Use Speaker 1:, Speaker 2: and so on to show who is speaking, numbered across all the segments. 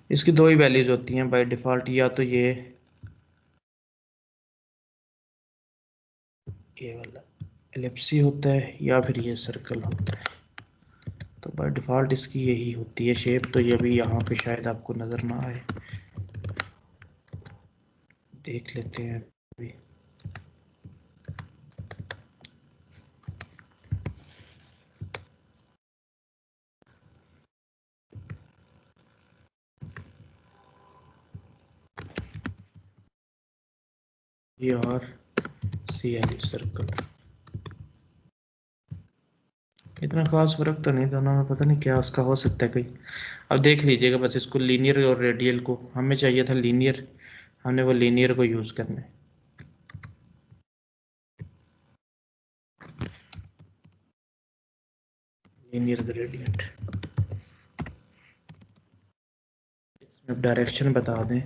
Speaker 1: इसकी दो ही वैल्यूज होती हैं बाय डिफ़ॉल्ट, या तो ये वाला एलिप्सी होता है या फिर ये सर्कल होता है। तो बाय डिफ़ॉल्ट इसकी यही होती है शेप। तो ये भी यहाँ पे शायद आपको नज़र ना आए, देख लेते हैं अभी। ये और सी एल सर्कल, इतना खास फर्क तो नहीं दोनों में, पता नहीं क्या उसका हो सकता है कोई। अब देख लीजिएगा बस, इसको लीनियर और रेडियल को हमें चाहिए था लीनियर, हमने वो लीनियर को यूज़ करना है। लीनियर ग्रेडियंट, इसमें डायरेक्शन बता दें,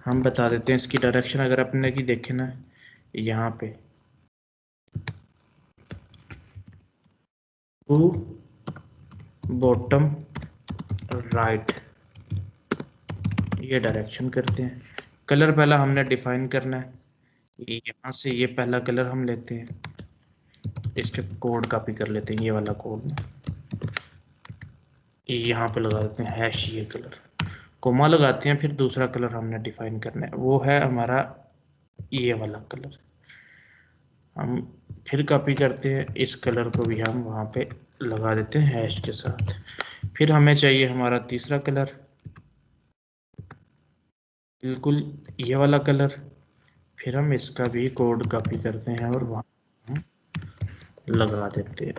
Speaker 1: हम बता देते हैं इसकी डायरेक्शन। अगर अपने की देखें ना, यहाँ पे टू बॉटम राइट, ये डायरेक्शन करते हैं। कलर पहला हमने डिफाइन करना है, यहाँ से ये पहला कलर हम लेते हैं, इसके कोड कॉपी कर लेते हैं, ये वाला कोड यहाँ पे लगा देते हैं हैश, ये कलर कोमा लगाते हैं। फिर दूसरा कलर हमने डिफाइन करना है, वो है हमारा ये वाला कलर। हम फिर कॉपी करते हैं, इस कलर को भी हम वहाँ पे लगा देते हैं हैश के साथ। फिर हमें चाहिए हमारा तीसरा कलर, बिल्कुल ये वाला कलर। फिर हम इसका भी कोड कॉपी करते हैं और वहाँ हम लगा देते हैं।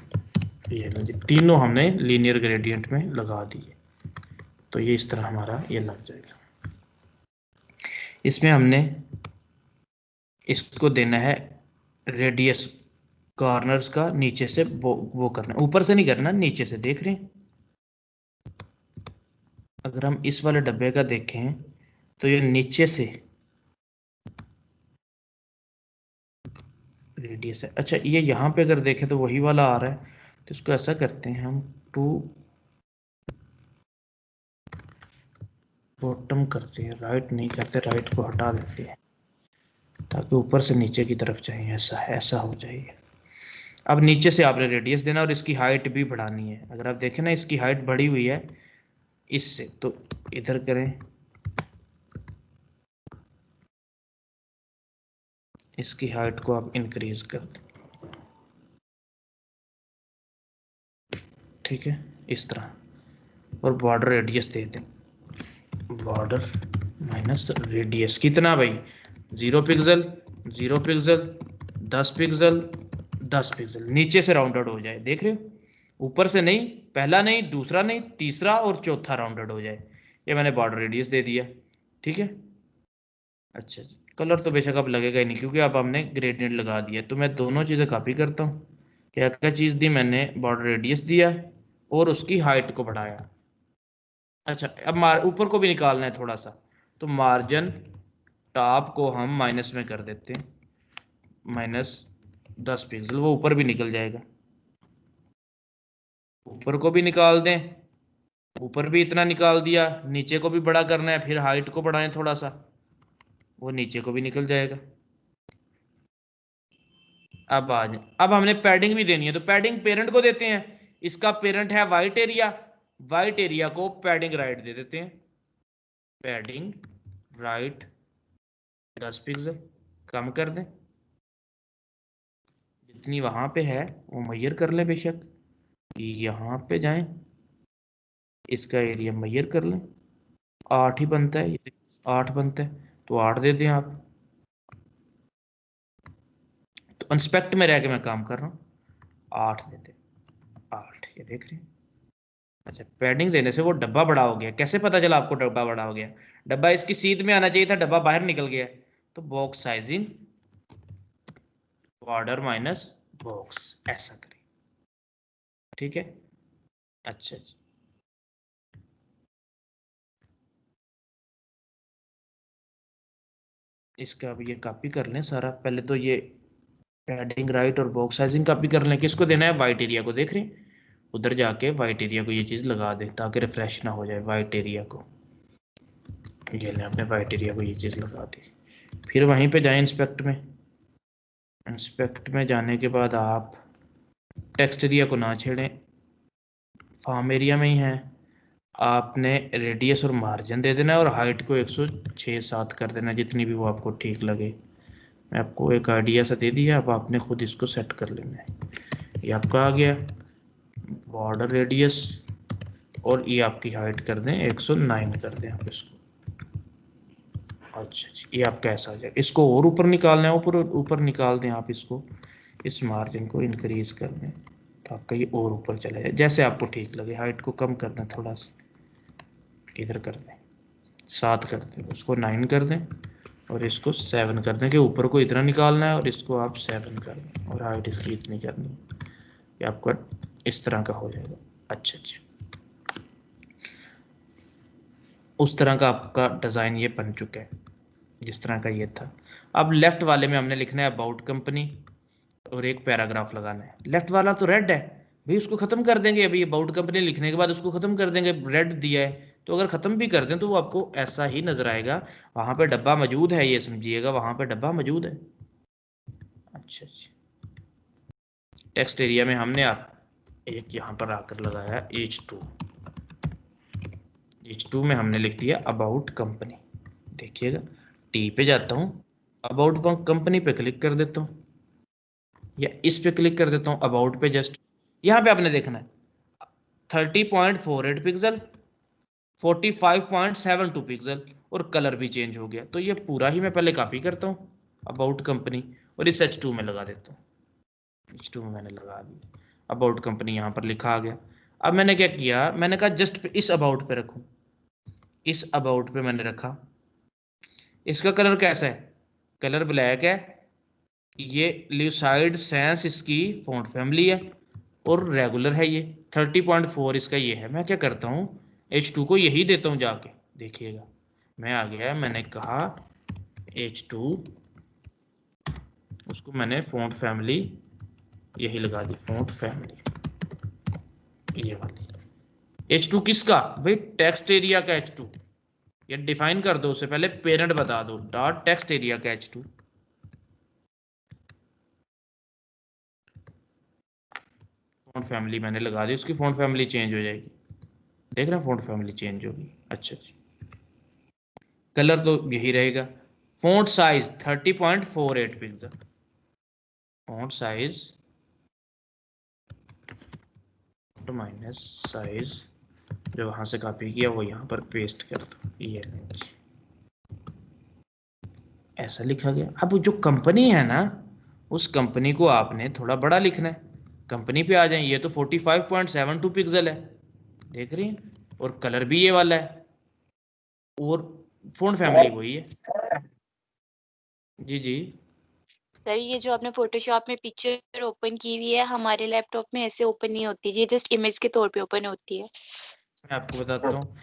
Speaker 1: ये लो जी, तीनों हमने लीनियर ग्रेडियंट में लगा दिए। तो ये इस तरह हमारा ये लग जाएगा। इसमें हमने इसको देना है रेडियस, कॉर्नर्स का नीचे से वो करना, ऊपर से नहीं करना, नीचे से। देख रहे हैं, अगर हम इस वाले डब्बे का देखें तो ये नीचे से रेडियस है। अच्छा, ये यहाँ पे अगर देखें तो वही वाला आ रहा है, तो इसको ऐसा करते हैं हम, टू बॉटम करते हैं, राइट नहीं करते, राइट को हटा देते हैं ताकि ऊपर से नीचे की तरफ जाए। ऐसा हो जाएगा। अब नीचे से आपने रेडियस देना और इसकी हाइट भी बढ़ानी है। अगर आप देखें ना, इसकी हाइट बढ़ी हुई है इससे, तो इधर करें, इसकी हाइट को आप इंक्रीज कर दें, ठीक है, इस तरह। और बॉर्डर रेडियस दे दें, बॉर्डर माइनस रेडियस कितना भाई, 0 पिक्सल, 0 पिक्सल, 10 पिक्सल, 10 पिक्सल, नीचे से राउंडेड हो जाए। देख रहे हो, ऊपर से नहीं, पहला नहीं, दूसरा नहीं, तीसरा और चौथा राउंडेड हो जाए। ये मैंने बॉर्डर रेडियस दे दिया, ठीक है। अच्छा जी, कलर तो बेशक अब लगेगा ही नहीं क्योंकि अब हमने ग्रेडियंट लगा दिया। तो मैं दोनों चीज़ें कॉपी करता हूँ। क्या क्या चीज़ दी मैंने, बॉर्डर रेडियस दिया और उसकी हाइट को बढ़ाया। अच्छा, अब ऊपर को भी निकालना है थोड़ा सा, तो मार्जिन टॉप को हम माइनस में कर देते हैं, -10 पिक्सल, वो ऊपर भी निकल जाएगा। ऊपर को भी निकाल दें, ऊपर भी इतना निकाल दिया, नीचे को भी बड़ा करना है, फिर हाइट को बढ़ाएं थोड़ा सा, वो नीचे को भी निकल जाएगा। अब आ जाए, अब हमने पैडिंग भी देनी है, तो पैडिंग पेरेंट को देते हैं। इसका पेरेंट है वाइट एरिया, वाइट एरिया को पैडिंग राइट दे देते हैं, पैडिंग राइट 10 पिक्सल, कम कर दें, जितनी वहां पे है वो मैयर कर लें बेशक। यहाँ पे जाएं, इसका एरिया मैयर कर लें, 8 ही बनता है, 8 बनता है, तो 8 दे दें आप। तो इंस्पेक्ट में रह के मैं काम कर रहा हूँ, 8 दे दें, 8, ये देख रहे हैं। अच्छा, पैडिंग देने से वो डब्बा बड़ा हो गया, कैसे पता चला आपको डब्बा बड़ा हो गया? डब्बा इसकी सीध में आना चाहिए था, डब्बा बाहर निकल गया। तो box sizing border minus box, ऐसा करें, ठीक है। अच्छा जी, इसका अब ये कॉपी कर लें सारा। पहले तो ये पैडिंग राइट और बॉक्स साइजिंग कॉपी कर लें। किसको देना है? वाइट एरिया को। देख रहे हैं, उधर जाके वाइट एरिया को ये चीज़ लगा दें ताकि रिफ्रेश ना हो जाए वाइट एरिया को। ये ले आपने वाइट एरिया को ये चीज़ लगा दी। फिर वहीं पे जाएं इंस्पेक्ट में। इंस्पेक्ट में जाने के बाद आप टेक्स्ट एरिया को ना छेड़ें, फार्म एरिया में ही है। आपने रेडियस और मार्जिन दे देना है और हाइट को 106-7 कर देना, जितनी भी वो आपको ठीक लगे। मैं आपको एक आइडिया सा दे दिया, अब आपने खुद इसको सेट कर लेना है। ये आपका आ गया बॉर्डर रेडियस और ये आपकी हाइट कर दें 109 कर दें आप इसको। अच्छा जी, ये आपका ऐसा आ जाएगा। इसको और ऊपर निकालना है, ऊपर ऊपर निकाल दें आप इसको, इस मार्जिन को इंक्रीज कर दें तो आपका ये और ऊपर चला जाए, जैसे आपको ठीक लगे। हाइट को कम कर दें थोड़ा सा, इधर कर दें 7 कर दें, उसको 9 कर दें और इसको 7 कर दें कि ऊपर को इतना निकालना है और इसको आप 7 कर दें और हाइट इसकी इतनी करनी है। ये आपका इस तरह का हो जाएगा। अच्छा अच्छा, उस तरह का आपका डिज़ाइन ये बन चुका है जिस तरह का ये था। अब लेफ्ट वाले में हमने लिखना है अबाउट कंपनी और एक पैराग्राफ लगाना है। लेफ्ट वाला तो रेड है भाई, उसको खत्म कर देंगे। अभी अबाउट कंपनी लिखने के बाद उसको खत्म कर देंगे, रेड दिया है तो अगर खत्म भी कर दें तो वो आपको ऐसा ही नजर आएगा। वहां पे डब्बा मौजूद है, ये समझिएगा, वहां पे डब्बा मौजूद है। अच्छा अच्छा, टेक्स्ट एरिया में हमने आप एक यहाँ पर आकर लगाया H2। H2 में हमने लिख दिया अबाउट कंपनी। देखिएगा, टी पे जाता हूँ, अबाउट कंपनी पे क्लिक कर देता हूँ या इस पे क्लिक कर देता हूँ अबाउट पे। जस्ट यहाँ पे आपने देखना है 30.48 पिक्सल, 45.72 पिक्सल और कलर भी चेंज हो गया। तो ये पूरा ही मैं पहले कॉपी करता हूँ अबाउट कंपनी और इस H2 में लगा देता हूँ। H2 में मैंने लगा दिया, अबाउट कंपनी यहाँ पर लिखा आ गया। अब मैंने क्या किया, मैंने कहा जस्ट इस अबाउट पे रखूँ, इस अबाउट पे मैंने रखा। इसका कलर कैसा है, कलर ब्लैक है। ये ल्यूसाइड सैंस इसकी फॉन्ट फैमिली है और रेगुलर है। ये 30.4 इसका ये है। मैं क्या करता हूँ, H2 को यही देता हूँ जाके। देखिएगा मैं आ गया, मैंने कहा H2, उसको मैंने फॉन्ट फैमिली यही लगा दी, फॉन्ट फैमिली ये वाली। H2 किसका भाई, टेक्स्ट एरिया का H2। ये डिफाइन कर दो, उससे पहले पेरेंट बता दो, डॉट टेक्स्ट एरिया का H2। फॉन्ट फैमिली मैंने लगा दी, उसकी फॉन्ट फैमिली चेंज हो जाएगी। देख रहे हैं फॉन्ट फैमिली चेंज होगी। अच्छा अच्छा, कलर तो यही रहेगा। Font size 30.48 pixel, font size minus size जो वहां से कॉपी किया वो यहाँ पर पेस्ट कर दो। ये ऐसा लिखा गया। अब जो कंपनी है ना, उस कंपनी को आपने थोड़ा बड़ा लिखना है। कंपनी पे आ जाए, ये तो 45.72 पिक्सल है, देख रही हैं, और कलर भी ये वाला है और फॉन्ट फैमिली वही है। जी जी,
Speaker 2: सर ये जो आपने फोटोशॉप में पिक्चर ओपन की हुई है, हमारे लैपटॉप में ऐसे ओपन नहीं होती, ये जस्ट इमेज के तौर पे ओपन होती है।
Speaker 1: मैं आपको बताता हूँ।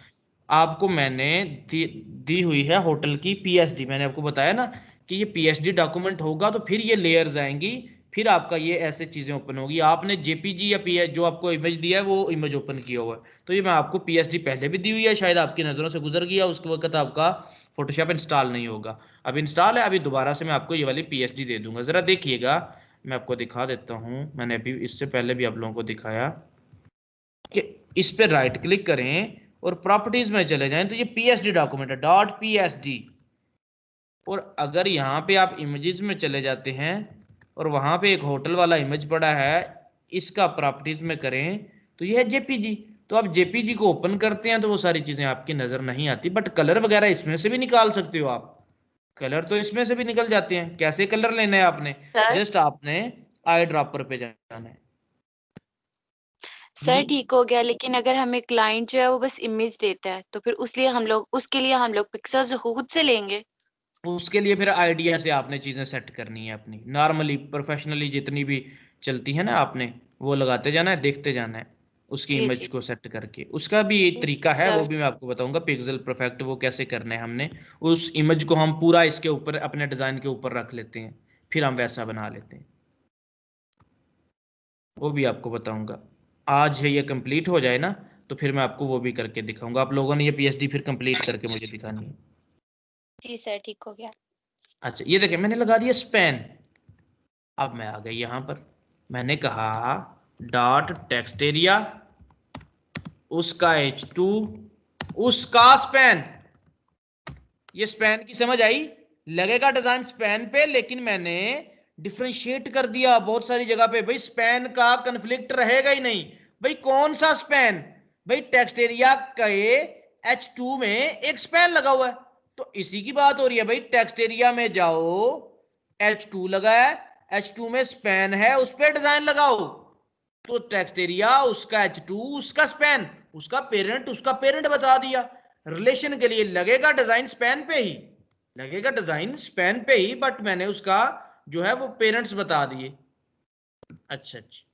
Speaker 1: आपको मैंने दी हुई है होटल की पीएचडी। मैंने आपको बताया ना कि ये पीएचडी डॉक्यूमेंट होगा तो फिर ये लेयर्स आएंगी, फिर आपका ये ऐसे चीजें ओपन होगी। आपने जेपीजी या पीएच जो आपको इमेज दिया है वो इमेज ओपन किया हुआ है। तो ये मैं आपको पीएचडी पहले भी दी हुई है, शायद आपकी नज़रों से गुजर गया, उसके वक्त आपका फोटोशॉप इंस्टॉल नहीं होगा। अब इंस्टॉल है, अभी दोबारा से मैं आपको ये वाली पीएचडी दे दूंगा। ज़रा देखिएगा, मैं आपको दिखा देता हूँ। मैंने अभी इससे पहले भी आप लोगों को दिखाया कि इस पे राइट क्लिक करें और प्रॉपर्टीज में चले जाएं तो ये पीएसडी डॉक्यूमेंट है, डॉट पीएसडी। और अगर यहाँ पे आप इमेजेस में चले जाते हैं और वहां पे एक होटल वाला इमेज पड़ा है, इसका प्रॉपर्टीज में करें तो ये है जेपीजी। तो आप जेपीजी को ओपन करते हैं तो वो सारी चीजें आपकी नजर नहीं आती, बट कलर वगैरह इसमें से भी निकाल सकते हो आप। कलर तो इसमें से भी निकल जाते हैं। कैसे कलर लेना है आपने,
Speaker 2: सर
Speaker 1: जस्ट आपने आई ड्रॉपर पे जाना है।
Speaker 2: सर ठीक हो गया, लेकिन अगर हमें क्लाइंट जो है वो बस इमेज देता है तो फिर उसके लिए हम लोग पिक्चर्स खुद से लेंगे।
Speaker 1: उसके लिए फिर आइडिया से आपने चीजें सेट करनी है अपनी, नॉर्मली प्रोफेशनली जितनी भी चलती है ना, आपने वो लगाते जाना है, देखते जाना है उसकी
Speaker 2: जी
Speaker 1: इमेज
Speaker 2: जी
Speaker 1: को सेट करके। उसका भी एक तरीका है, वो
Speaker 2: सर।
Speaker 1: भी मैं आपको बताऊंगा, पिक्सल परफेक्ट वो कैसे करना है। हमने उस इमेज को हम पूरा इसके ऊपर अपने डिजाइन के ऊपर रख लेते हैं, फिर हम वैसा बना लेते हैं, वो भी आपको बताऊंगा। आज है ये कंप्लीट हो जाए ना तो फिर मैं आपको वो भी करके दिखाऊंगा। आप लोगों ने ये पीएचडी फिर कंप्लीट करके मुझे दिखानी है।
Speaker 2: जी सर, ठीक हो गया।
Speaker 1: अच्छा ये देखें मैंने लगा दिया स्पैन। अब मैं आ गई यहां पर, मैंने कहा डॉट टेक्स्ट एरिया, उसका H2, उसका स्पैन। ये स्पैन की समझ आई? लगेगा डिजाइन स्पैन पे, लेकिन मैंने डिफरेंशिएट कर दिया बहुत सारी जगह पे। भाई स्पैन का कन्फ्लिक्ट रहेगा ही नहीं। भाई कौन सा स्पैन? भाई टेक्स्ट एरिया के H2 में एक स्पैन लगा हुआ है, तो इसी की बात हो रही है। भाई टेक्स्ट एरिया में जाओ, H2 लगा है, H2 में स्पैन है, उस पर डिजाइन लगाओ। तो टेक्स्ट एरिया, उसका H2, उसका स्पैन, उसका पेरेंट बता दिया। रिलेशन के लिए लगेगा डिजाइन स्पैन पे ही, लगेगा डिजाइन स्पैन पे ही, बट मैंने उसका जो है वो पेरेंट्स बता दिए। अच्छा अच्छा,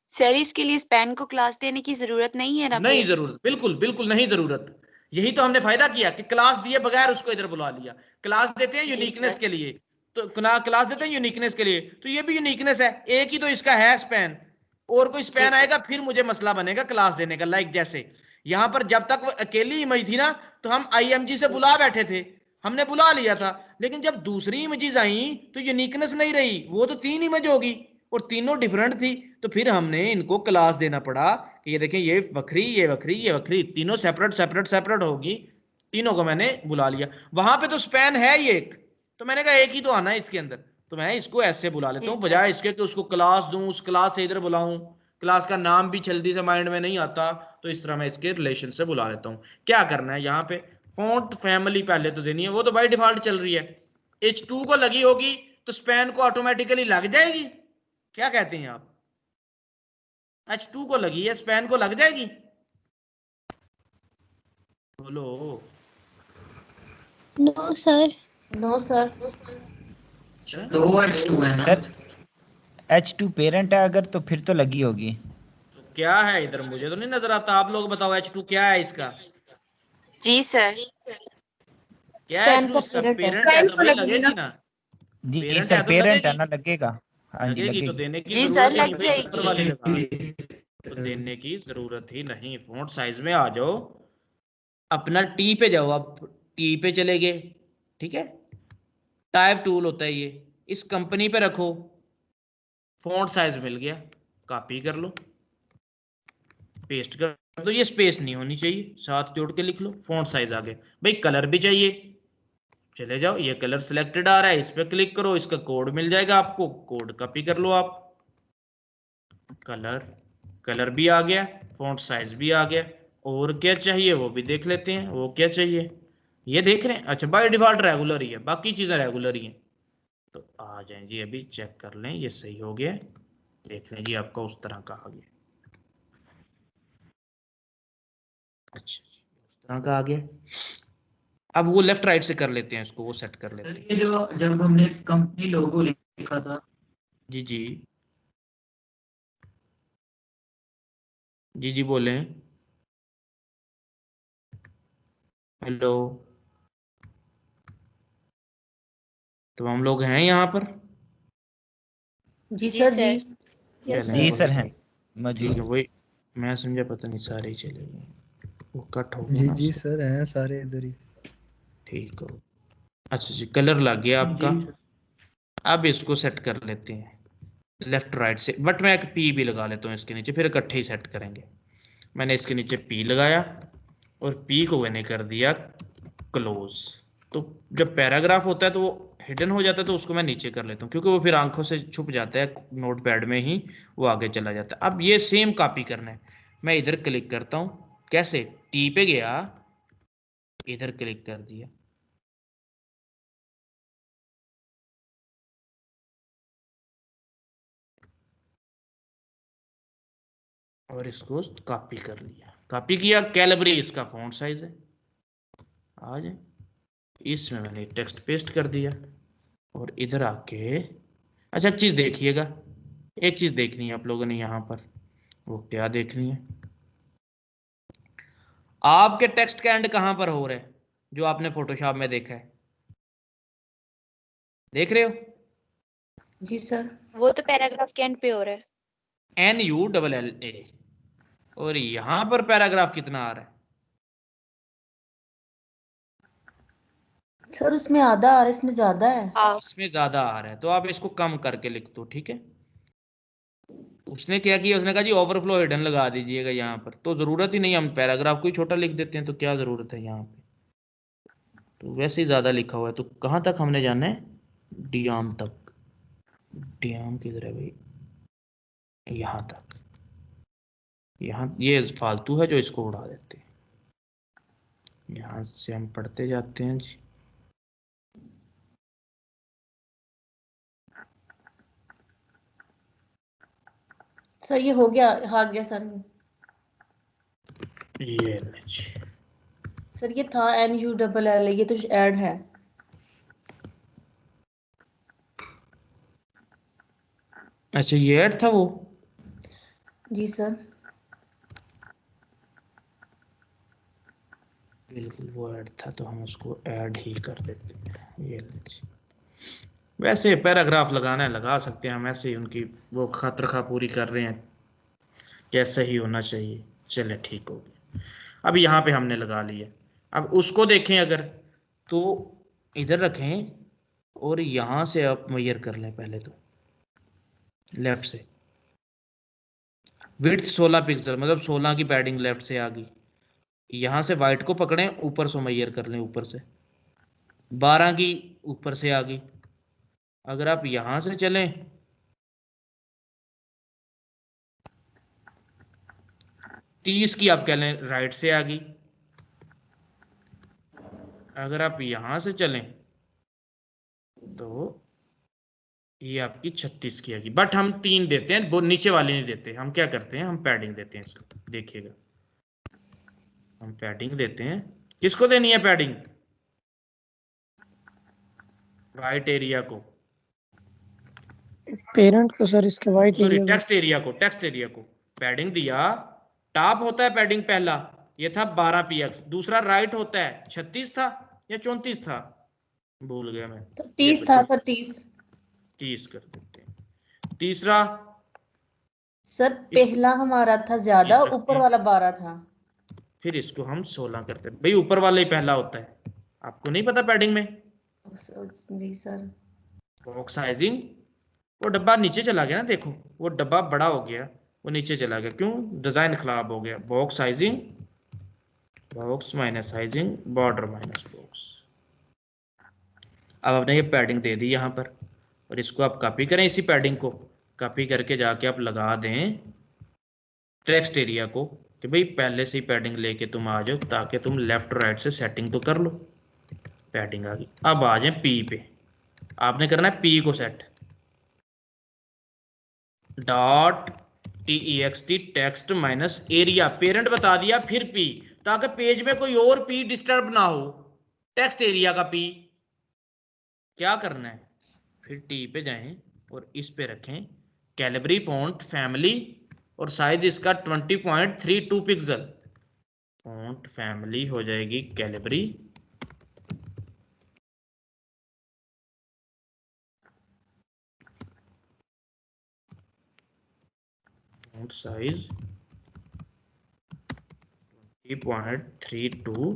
Speaker 2: सर इसके लिए स्पैन को क्लास देने की जरूरत नहीं है ना
Speaker 1: नहीं
Speaker 2: फिर?
Speaker 1: जरूरत, बिल्कुल बिल्कुल नहीं जरूरत। यही तो हमने फायदा किया कि क्लास दिए बगैर उसको इधर बुला लिया। क्लास देते हैं
Speaker 2: जी
Speaker 1: यूनिकनेस
Speaker 2: सर।
Speaker 1: के लिए, तो क्लास देते हैं यूनिकनेस के लिए, तो ये भी यूनिकनेस है, एक ही तो इसका है स्पैन। और कोई
Speaker 2: जी
Speaker 1: स्पैन
Speaker 2: सर।
Speaker 1: आएगा फिर मुझे मसला बनेगा क्लास देने का। लाइक जैसे यहां पर जब तक वो अकेली इमेज थी ना, तो हम IMG से बुला बैठे थे, हमने बुला लिया था। लेकिन जब दूसरी इमेजेस आई तो यूनिकनेस नहीं रही, वो तो 3 इमेज होगी और तीनों डिफरेंट थी, तो फिर हमने इनको क्लास देना पड़ा कि ये देखें ये बकरी, ये बकरी, ये बकरी, तीनों सेपरेट सेपरेट सेपरेट होगी। तीनों को मैंने बुला लिया। वहां पे तो स्पैन है ही एक, तो मैंने कहा एक ही तो आना है इसके अंदर, तो मैं इसको ऐसे बुला लेता
Speaker 2: जी
Speaker 1: हूँ
Speaker 2: सर।
Speaker 1: बजाय इसके कि उसको क्लास दूं, उस क्लास से इधर बुलाऊं। क्लास का नाम भी जल्दी से माइंड में नहीं आता, तो इस तरह मैं इसके रिलेशन से बुला लेता हूँ। क्या करना है यहाँ पे, फॉन्ट फैमिली पहले तो देनी है, वो तो बाय डिफॉल्ट चल रही है। H2 को लगी होगी तो स्पैन को ऑटोमेटिकली लग जाएगी। क्या कहते हैं आप? H2 को लगी है, स्पैन को लग जाएगी? बोलो।
Speaker 3: No sir.
Speaker 4: No sir.
Speaker 1: अच्छा,
Speaker 5: दो H2 है ना
Speaker 6: सर, H2 पेरेंट है अगर, तो फिर तो लगी होगी।
Speaker 1: तो क्या है इधर, मुझे तो नहीं नजर आता, आप लोग बताओ H2 क्या है इसका?
Speaker 2: जी सर।
Speaker 1: क्या है
Speaker 4: स्पैन
Speaker 1: H2
Speaker 4: का
Speaker 1: इसका?
Speaker 4: पेरेंट है।
Speaker 1: पेरेंट है तो भाई लगेगी ना,
Speaker 6: जी
Speaker 1: पेरेंट
Speaker 6: सर,
Speaker 1: है तो
Speaker 6: पेरेंट है
Speaker 1: लगेगी।
Speaker 6: ना, लगेगा। हाँ जी
Speaker 1: लगेगी तो
Speaker 6: लगेगी।
Speaker 1: देने की
Speaker 2: जी सर,
Speaker 1: जरूरत ही नहीं
Speaker 2: लग
Speaker 1: भाई, ऊपर वाली लगा,
Speaker 5: जाएगी।
Speaker 1: तो देने की जरूरत ही नहीं। फॉन्ट साइज में आ जाओ, अपना टी पे जाओ, आप टी पे चले गए, ठीक है, टाइप टूल होता है ये, इस कंपनी पे रखो, फॉन्ट साइज मिल गया, कॉपी कर लो, पेस्ट कर दो। ये स्पेस नहीं होनी चाहिए, साथ जोड़ के लिख लो, फॉन्ट साइज आ गया। भाई कलर भी चाहिए, चले जाओ, ये कलर सिलेक्टेड आ रहा है, इस पर क्लिक करो, इसका कोड मिल जाएगा आपको, कोड कॉपी कर लो आप। कलर, कलर भी आ गया, फॉन्ट साइज भी आ गया। और क्या चाहिए वो भी देख लेते हैं, वो क्या चाहिए, ये देख रहे हैं। अच्छा बाय डिफॉल्ट रेगुलर ही है, बाकी चीजें रेगुलर ही हैं। तो आ जाए जी, अभी चेक कर लें ये सही हो गया, देख लें जी आपका उस तरह का आ गया। अच्छा जी, उस तरह का आ गया। अब वो लेफ्ट राइट से कर लेते हैं इसको, वो सेट कर लेते
Speaker 5: सर
Speaker 1: हैं।
Speaker 5: ये जो जब हमने कंपनी लोगो लिखा था,
Speaker 1: जी जी, जी जी बोलें, हेलो, तो हम लोग हैं यहाँ पर।
Speaker 4: जी
Speaker 2: जी
Speaker 4: सर जी।
Speaker 2: सर।
Speaker 4: यस
Speaker 1: चलें
Speaker 6: जी
Speaker 4: सर।
Speaker 6: सर,
Speaker 1: वही,
Speaker 6: हैं
Speaker 1: ठीक है
Speaker 6: मौजूद।
Speaker 1: वही, मैं समझा पता नहीं सारे ही चले गए, वो कट हो गया
Speaker 7: जी
Speaker 1: ना
Speaker 7: जी
Speaker 1: उसका।
Speaker 7: सर, हैं सारे इधर ही।
Speaker 1: ठीक हो, अच्छा जी, कलर लग गया आपका।
Speaker 5: जी
Speaker 1: अब इसको सेट कर लेते हैं लेफ्ट राइट से, बट मैं एक पी भी लगा लेता हूँ इसके नीचे, फिर इकट्ठे ही सेट करेंगे। मैंने इसके नीचे पी लगाया और पी को मैंने कर दिया क्लोज। तो जब पैराग्राफ होता है तो वो हिडन हो जाता है, तो उसको मैं नीचे कर लेता हूँ, क्योंकि वो फिर आंखों से छुप जाता है, नोट पैड में ही वो आगे चला जाता है। अब ये सेम कॉपी करना है, मैं इधर क्लिक करता हूँ, कैसे, टी पे गया, इधर क्लिक कर दिया, और इसको कॉपी कर लिया, कॉपी किया, कैलबरी इसका फॉन्ट साइज है, आ जाए, इसमें मैंने टेक्स्ट पेस्ट कर दिया, और इधर आके, अच्छा चीज देखिएगा, एक चीज देखनी है आप लोगों ने यहाँ पर, वो क्या देखनी है, आपके टेक्स्ट का एंड कहां पर हो रहा है, जो आपने फोटोशॉप में देखा है, देख रहे हो?
Speaker 4: जी सर।
Speaker 2: वो तो पैराग्राफ के एंड पे हो रहा है।
Speaker 1: NULLA, और यहां पर पैराग्राफ कितना आ रहा है,
Speaker 4: सर उसमें आधा आ रहा है, इसमें ज्यादा है।
Speaker 2: हाफ।
Speaker 1: इसमें ज्यादा आ रहा है तो आप इसको कम करके लिख दो, ठीक है। उसने क्या किया, उसने कहा जी ओवरफ्लो हिडन लगा दीजिएगा यहाँ पर, तो जरूरत ही नहीं, हम पैराग्राफ को ही छोटा लिख देते हैं, तो क्या जरूरत है यहाँ पे, तो वैसे ही ज्यादा लिखा हुआ है। तो कहाँ तक हमने जाना है, डियाम तक। डियाम किधर है भाई, यहाँ तक। यहाँ ये फालतू है जो इसको उड़ा देते हैं। यहाँ से हम पढ़ते जाते हैं जी।
Speaker 4: सर ये हो गया, आ गया सर।
Speaker 1: ये ले जी।
Speaker 4: सर ये था NULL, ये तो ऐड है।
Speaker 1: अच्छा ये ऐड था वो,
Speaker 4: जी सर।
Speaker 1: बिल्कुल वो ऐड था, तो हम उसको ऐड ही कर देते हैं। ये ले जी। वैसे पैराग्राफ लगाना है लगा सकते हैं हम, ऐसे ही उनकी वो खातरखा पूरी कर रहे हैं, कैसे ही होना चाहिए। चले ठीक हो गया। अब यहाँ पे हमने लगा लिया। अब उसको देखें अगर, तो इधर रखें और यहाँ से आप मेजर कर लें पहले तो, लेफ्ट से। विड्थ 16 पिक्सल, मतलब 16 की पैडिंग लेफ्ट से आ गई। यहाँ से वाइट को पकड़ें, ऊपर से मेजर कर लें, ऊपर से 12 की ऊपर से आ गई। अगर आप यहाँ से चलें, 30 की आप कह लें राइट से आ गई। अगर आप यहां से चलें तो ये आपकी 36 की आएगी। बट हम 3 देते हैं, वो नीचे वाली नहीं देते। हम क्या करते हैं, हम पैडिंग देते हैं इसको, देखिएगा। हम पैडिंग देते हैं। किसको देनी है पैडिंग, वाइट एरिया को,
Speaker 3: पेरेंट को सर, इसके white
Speaker 1: sorry
Speaker 3: area
Speaker 1: text area को, टेक्स्ट एरिया को पैडिंग दिया। टॉप होता है पैडिंग पहला, ये था 12 px। दूसरा राइट होता है 36 था या 34 था, भूल गया मैं।
Speaker 4: तो 30 था सर, 30।
Speaker 1: 30 कर देते हैं। तीसरा,
Speaker 4: सर पहला हमारा था ज्यादा,
Speaker 1: तीसरा,
Speaker 4: ऊपर वाला 12 था।
Speaker 1: फिर इसको हम 16 करते हैं। भाई ऊपर वाला ही पहला होता है, आपको नहीं पता पैडिंग में।
Speaker 4: जी सर।
Speaker 1: बॉक्स साइजिंग, वो डब्बा नीचे चला गया ना, देखो वो डब्बा बड़ा हो गया, वो नीचे चला गया, क्यों, डिजाइन खराब हो गया। Box sizing, box minus sizing, border minus box. अब आपने ये पैडिंग दे दी यहाँ पर, और इसको आप कॉपी करें, इसी पैडिंग को कॉपी करके जाके आप लगा दें टेक्स्ट एरिया को, कि भाई पहले से ही पैडिंग लेके तुम आ जाओ, ताकि तुम लेफ्ट राइट से सेटिंग तो कर लो। पैडिंग आ गई। अब आ जाए पी पे, आपने करना है पी को set, dot text text minus area, parent बता दिया, फिर पी, ताकि पेज में कोई और पी डिस्टर्ब ना हो। टेक्स्ट एरिया का पी क्या करना है, फिर टी पे जाएं और इस पे रखें कैलिबरी फॉन्ट फैमिली, और साइज इसका 20.32 पिक्सल। फॉन्ट फैमिली हो जाएगी कैलिबरी, फॉन्ट साइज 20.32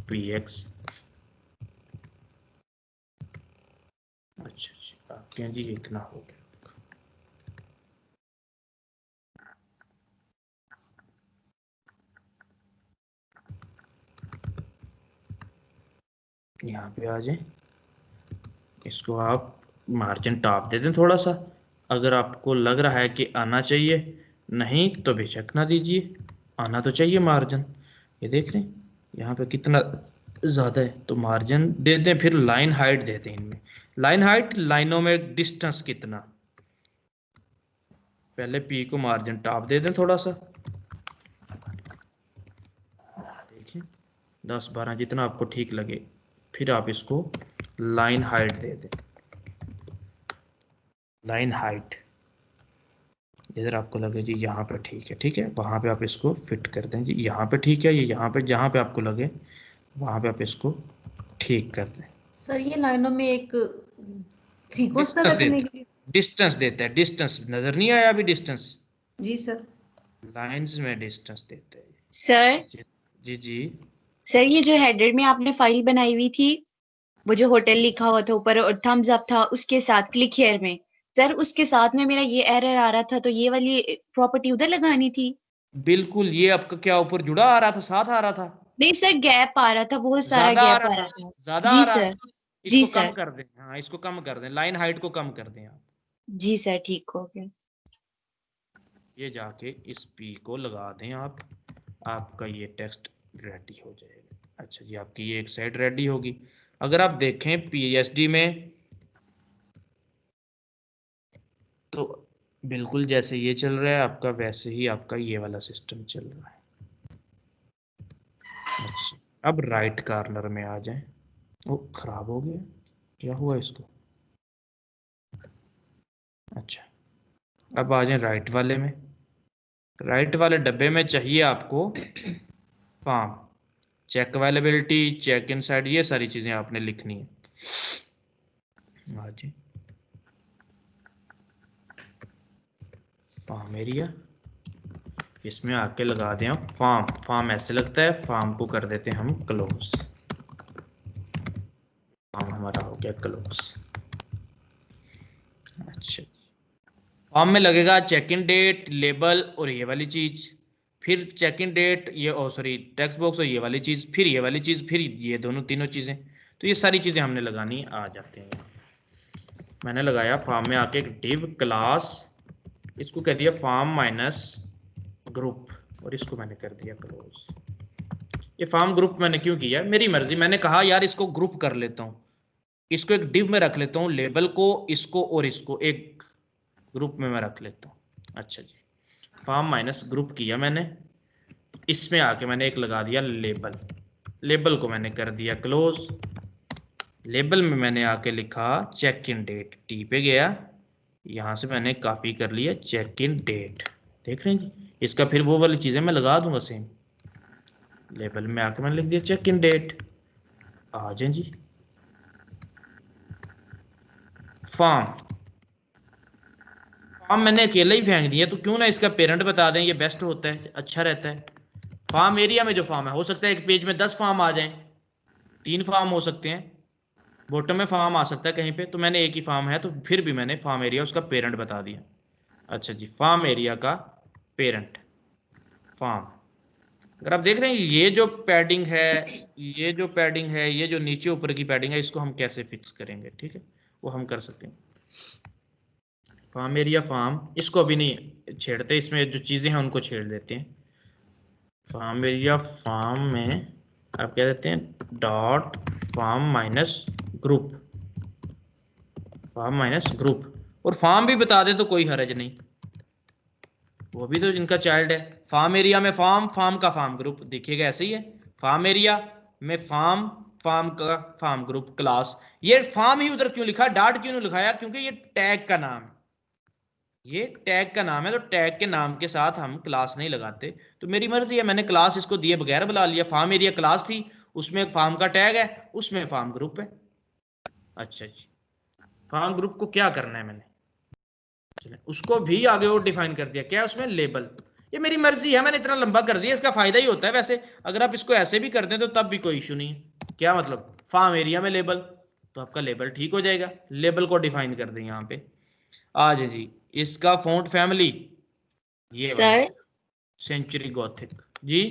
Speaker 1: px। अच्छा जी, आपके यहाँ जी इतना हो गया। यहाँ पे आ जाए, इसको आप मार्जिन टॉप दे दें थोड़ा सा, अगर आपको लग रहा है कि आना चाहिए, नहीं तो बेशक ना दीजिए, आना तो चाहिए मार्जिन। ये देख रहे हैं यहाँ पे कितना ज़्यादा है, तो मार्जिन दे दें। फिर लाइन हाइट दे दें इनमें, लाइन हाइट, लाइनों में डिस्टेंस कितना, पहले पी को मार्जिन टॉप दे दें थोड़ा सा, देखिए 10-12 जितना आपको ठीक लगे। फिर आप इसको लाइन हाइट दे दें, लाइन हाइट जिधर आपको लगे जी यहाँ पे ठीक है, ठीक है, वहाँ पे आप इसको फिट कर दें जी, यहाँ पे ठीक है, ये यहाँ पे जहाँ पे आपको लगे वहाँ पे आप इसको ठीक कर दें।
Speaker 4: सर ये लाइनों में एक सीक्वेंस पे रखने के लिए।
Speaker 1: डिस्टेंस देता है, डिस्टेंस नजर नहीं आया अभी, डिस्टेंस
Speaker 4: जी सर।
Speaker 1: लाइंस में डिस्टेंस देता है।
Speaker 2: सर
Speaker 1: जी जी,
Speaker 2: सर ये जो हेडर में आपने फाइल बनाई हुई थी, वो जो होटल लिखा हुआ था ऊपर और थम्स अप था उसके साथ क्लिक हियर में, सर उसके साथ में मेरा ये एरर आ रहा था, तो ये वाली प्रॉपर्टी उधर लगानी थी।
Speaker 1: बिल्कुल, ये आपका क्या ऊपर जुड़ा आ रहा था, साथ आ रहा था,
Speaker 2: नहीं सर, गैप आ रहा था, बहुत सारा
Speaker 1: ज्यादा आ
Speaker 2: गैप
Speaker 1: रहा
Speaker 2: आ
Speaker 1: था,
Speaker 2: रहा था।
Speaker 1: ज्यादा आ
Speaker 2: जी
Speaker 1: रहा है,
Speaker 2: सर। जी
Speaker 1: इसको कम
Speaker 2: सर।
Speaker 1: कर दें, हाँ इसको कम कर दें, लाइन हाइट को कम कर दें आप।
Speaker 2: जी सर, ठीक हो गया।
Speaker 1: ये जाके इस पी को लगा दें आप, आपका ये टेक्स्ट रेडी हो जाएगा। अच्छा जी, आपकी ये एक साइड रेडी होगी। अगर आप देखें पीएचडी में तो बिल्कुल जैसे ये चल रहा है आपका, वैसे ही आपका ये वाला सिस्टम चल रहा है। अच्छा, अब राइट कॉर्नर में आ जाएं। वो खराब हो गया, क्या हुआ इसको? अच्छा, अब आ जाएं राइट वाले में। राइट वाले डब्बे में चाहिए आपको form, check availability, check in side, ये सारी चीजें आपने लिखनी है। हाँ जी, फॉर्म एरिया, इसमें आके लगा दें आप फॉर्म। फॉर्म ऐसे लगता है, फॉर्म को कर देते हैं हम क्लोज। फॉर्म हमारा हो गया क्लोज। अच्छा, फॉर्म में लगेगा चेक इन डेट, लेबल और ये वाली चीज, फिर चेक इन डेट, ये ओ सॉरी टेक्स्ट बॉक्स और ये वाली चीज, फिर ये वाली चीज, फिर ये दोनों तीनों चीजें। तो ये सारी चीजें हमने लगानी आ जाते हैं। मैंने लगाया फॉर्म में आके एक डिव क्लास, इसको कह दिया फॉर्म माइनस ग्रुप, और इसको मैंने कर दिया क्लोज। ये फॉर्म ग्रुप मैंने क्यों किया, मेरी मर्जी, मैंने कहा यार इसको ग्रुप कर लेता हूँ, इसको एक डिव में रख लेता हूँ, लेबल को, इसको और इसको एक ग्रुप में मैं रख लेता हूँ। अच्छा जी, फॉर्म माइनस ग्रुप किया मैंने, इसमें आके मैंने एक लगा दिया लेबल, लेबल को मैंने कर दिया क्लोज। लेबल में मैंने आके लिखा चेक इन डेट, टी पे गया, यहाँ से मैंने कॉपी कर लिया चेक इन डेट। देख रहे हैं जी, इसका फिर वो वाली चीज़ें मैं लगा दूंगा सेम। लेबल में आके मैंने लिख दिया चेक इन डेट। आ जाए जी, फॉर्म, फॉर्म मैंने अकेला ही फेंक दिया, तो क्यों ना इसका पेरेंट बता दें, ये बेस्ट होता है, अच्छा रहता है। फॉर्म एरिया में जो फॉर्म है, हो सकता है एक पेज में 10 फॉर्म आ जाएं, 3 फॉर्म हो सकते हैं, बॉटम में फॉर्म आ सकता है कहीं पे, तो मैंने एक ही फॉर्म है, तो फिर भी मैंने फॉर्म एरिया उसका पेरेंट बता दिया। अच्छा जी, फॉर्म एरिया का पेरेंट फॉर्म। अगर आप देख रहे हैं ये जो पैडिंग है, ये जो पैडिंग है, ये जो नीचे ऊपर की पैडिंग है, इसको हम कैसे फिक्स करेंगे, ठीक है, वो हम कर सकते हैं। फॉर्म एरिया फॉर्म, इसको अभी नहीं छेड़ते, इसमें जो चीज़ें हैं उनको छेड़ देते हैं। फॉर्म एरिया फॉर्म में आप क्या देते हैं, dot form minus group, form minus group, और फॉर्म भी बता दे तो कोई हर्ज नहीं, वो भी तो जिनका चाइल्ड है। फॉर्म एरिया में फॉर्म, फॉर्म का फॉर्म ग्रुप दिखेगा ऐसे ही है, फॉर्म एरिया में फॉर्म, फॉर्म का फॉर्म ग्रुप क्लास। ये फॉर्म ही उधर क्यों लिखा, डॉट क्यों नहीं लिखाया, क्योंकि ये टैग का नाम है, ये टैग का नाम है, तो टैग के नाम के साथ हम क्लास नहीं लगाते। तो मेरी मर्जी है, मैंने क्लास इसको दिए बगैर बुला लिया। फॉर्म एरिया क्लास थी, उसमें फॉर्म का टैग है, उसमें फॉर्म ग्रुप है। अच्छा जी, फॉर्म ग्रुप को क्या करना है, मैंने उसको भी आगे और डिफाइन कर दिया, क्या उसमें लेबल। ये मेरी मर्जी है, मैंने इतना लंबा कर दिया, इसका फायदा ही होता है वैसे, अगर आप इसको ऐसे भी कर दें तो तब भी कोई इशू नहीं है। क्या मतलब, फॉर्म एरिया में लेबल, तो आपका लेबल ठीक हो जाएगा, लेबल को डिफाइन कर दें यहाँ पे। आज जी, इसका फॉन्ट फैमिली ये वाला
Speaker 2: सर,
Speaker 1: सेंचुरी गॉथिक जी।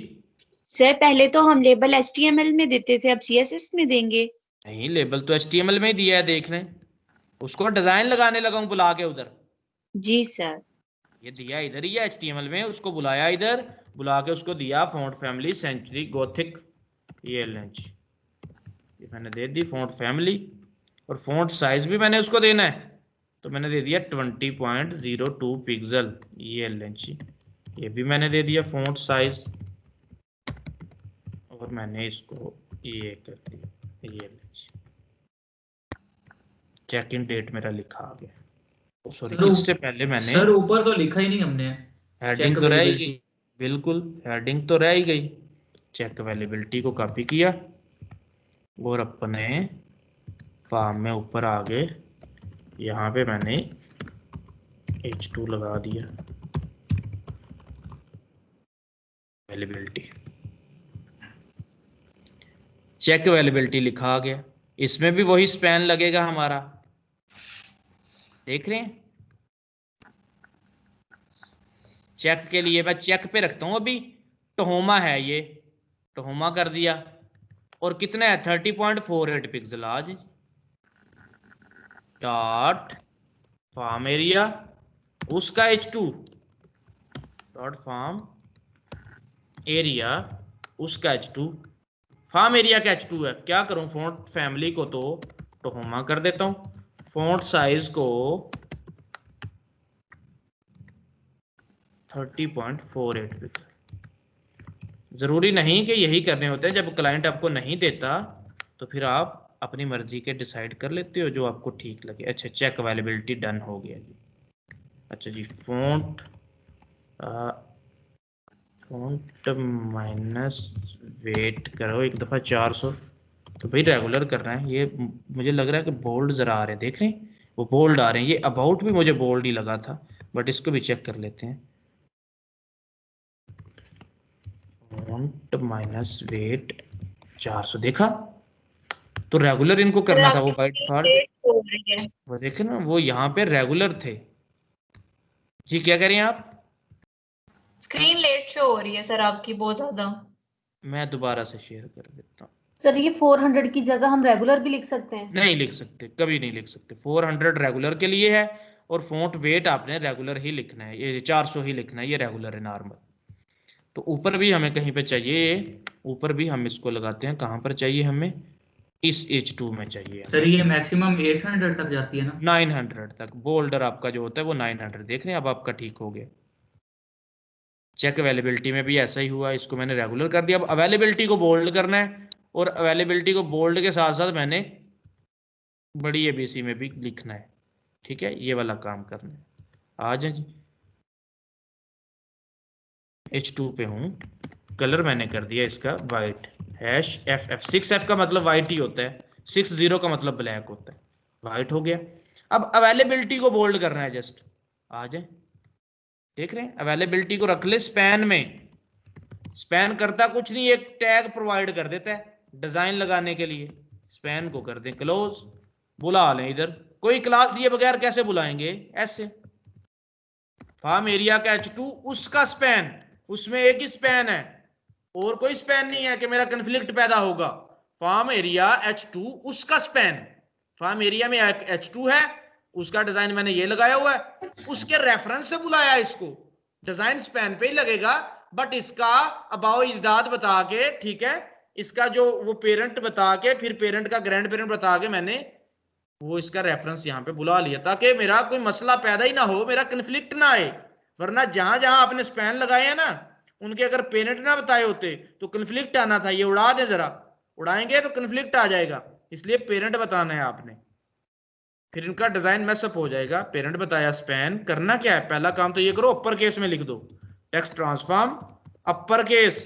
Speaker 2: सर पहले तो हम लेबल HTML में देते थे, अब CSS में देंगे।
Speaker 1: नहीं, लेबल तो HTML में ही दिया है, देख रहे हैं, उसको डिजाइन लगाने लगा हूं बुला के उधर।
Speaker 2: जी सर।
Speaker 1: ये दिया इधर ही है HTML में, उसको बुलाया इधर, बुला के उसको दिया फॉन्ट फैमिली सेंचुरी गॉथिक, ये लेंच, ये मैंने दे दी फॉन्ट फैमिली। और फॉन्ट साइज भी मैंने उसको देना है, तो मैंने दे दिया 20.02 पिक्सल, ये लेंच, ये भी मैंने दे दिया फॉन्ट साइज, और मैंने इसको ये कर दिया, ये चेक इन डेट मेरा लिखा आ गया। सॉरी, इससे पहले मैंने
Speaker 5: सर ऊपर तो लिखा ही नहीं हमने,
Speaker 1: हेडिंग तो रह ही गई, बिल्कुल हेडिंग तो रह ही गई। चेक अवेलेबिलिटी को कॉपी किया और अपने फॉर्म में ऊपर आ गए, यहाँ पे मैंने H2 लगा दिया अवेलेबिलिटी। चेक अवेलेबिलिटी लिखा आ गया, इसमें भी वही स्पैन लगेगा हमारा, देख रहे हैं। चेक के लिए मैं चेक पे रखता हूं, अभी टहोमा है ये, टहोमा कर दिया, और कितना है 30.48 पिक्सल। आज डॉट फार्म एरिया उसका H2 डॉट फार्म एरिया उसका H2, फार्म एरिया का H2 है। क्या करूं, फॉन्ट फैमिली को तो टहोमा कर देता हूं, फॉन्ट साइज को 30.48 पिक्सल। जरूरी नहीं कि यही करने होते हैं, जब क्लाइंट आपको नहीं देता तो फिर आप अपनी मर्जी के डिसाइड कर लेते हो जो आपको ठीक लगे। अच्छा, चेक अवेलेबिलिटी डन हो गया जी। अच्छा जी, फॉन्ट माइनस वेट करो एक दफ़ा 400, तो भाई रेगुलर करना है। ये मुझे लग रहा है कि बोल्ड ज़रा आ रहे हैं, देख रहे हैं वो बोल्ड आ रहे हैं। ये अबाउट भी मुझे बोल्ड ही लगा था, बट इसको भी चेक कर लेते हैं। फॉन्ट माइनस वेट 400, देखा तो रेगुलर इनको करना था, वो बाय डिफॉल्ट वो देखे ना, वो यहाँ पे रेगुलर थे जी। क्या करें आप,
Speaker 3: स्क्रीन लेट शो हो रही है सर आपकी बहुत ज्यादा।
Speaker 1: मैं दोबारा से शेयर कर देता हूँ।
Speaker 4: सर ये 400 की जगह हम रेगुलर भी लिख सकते हैं?
Speaker 1: नहीं लिख सकते, कभी नहीं लिख सकते। 400 रेगुलर के लिए है, और फॉन्ट वेट आपने रेगुलर ही लिखना है, ये 400 ही लिखना है, ये रेगुलर है नॉर्मल। तो ऊपर भी हमें कहीं पे चाहिए, ऊपर भी हम इसको लगाते हैं, कहाँ पर चाहिए हमें, इस H2 में चाहिए।
Speaker 5: सर ये मैक्सिमम 800 तक जाती है ना?
Speaker 1: 900 तक बोल्डर आपका जो होता है वो 900, देख रहे हैं। अब आपका ठीक हो गया। चेक अवेलेबिलिटी में भी ऐसा ही हुआ, इसको मैंने रेगुलर कर दिया। अब अवेलेबिलिटी को बोल्ड करना है, और अवेलेबिलिटी को बोल्ड के साथ साथ मैंने बड़ी ABC में भी लिखना है, ठीक है, ये वाला काम करना है। आ जाए जी, H2 पे हूँ, कलर मैंने कर दिया इसका वाइट, #FF। 6F का मतलब वाइट ही होता है, 60 का मतलब ब्लैक होता है, वाइट हो गया। अब अवेलेबिलिटी को बोल्ड करना है, जस्ट आ जाए, देख रहे हैं। अवेलेबिलिटी को रख ले स्पैन में, स्पैन करता कुछ नहीं, एक टैग प्रोवाइड कर देता है डिजाइन लगाने के लिए। स्पैन को कर दें क्लोज, बुला लें इधर। कोई क्लास दिए बगैर कैसे बुलाएंगे, ऐसे। फार्म एरिया का H2 उसका स्पैन, उसमें एक ही स्पैन है, और कोई स्पैन नहीं है कि मेरा कन्फ्लिक्ट पैदा होगा। फार्म एरिया H2 उसका स्पैन, फार्म एरिया में H2 है, उसका डिजाइन मैंने ये लगाया हुआ है, उसके रेफरेंस से बुलाया इसको। डिजाइन स्पैन पे ही लगेगा, बट इसका अबाव इजाद बता के, ठीक है, इसका जो वो पेरेंट बता के, फिर पेरेंट का ग्रैंड पेरेंट बता के मैंने वो इसका रेफरेंस यहाँ पे बुला लिया, ताकि मेरा कोई मसला पैदा ही ना हो, मेरा कन्फ्लिक्ट ना आए। वरना जहां जहां आपने स्पैन लगाए हैं ना, उनके अगर पेरेंट ना बताए होते तो कन्फ्लिक्ट आना था। ये उड़ा दे जरा, उड़ाएंगे तो कन्फ्लिक्ट आ जाएगा, इसलिए पेरेंट बताना है आपने, फिर इनका डिजाइन मैसअप हो जाएगा। पेरेंट बताया स्पैन, करना क्या है, पहला काम तो ये करो, अपर केस में लिख दो, टेक्स्ट ट्रांसफॉर्म अपर केस,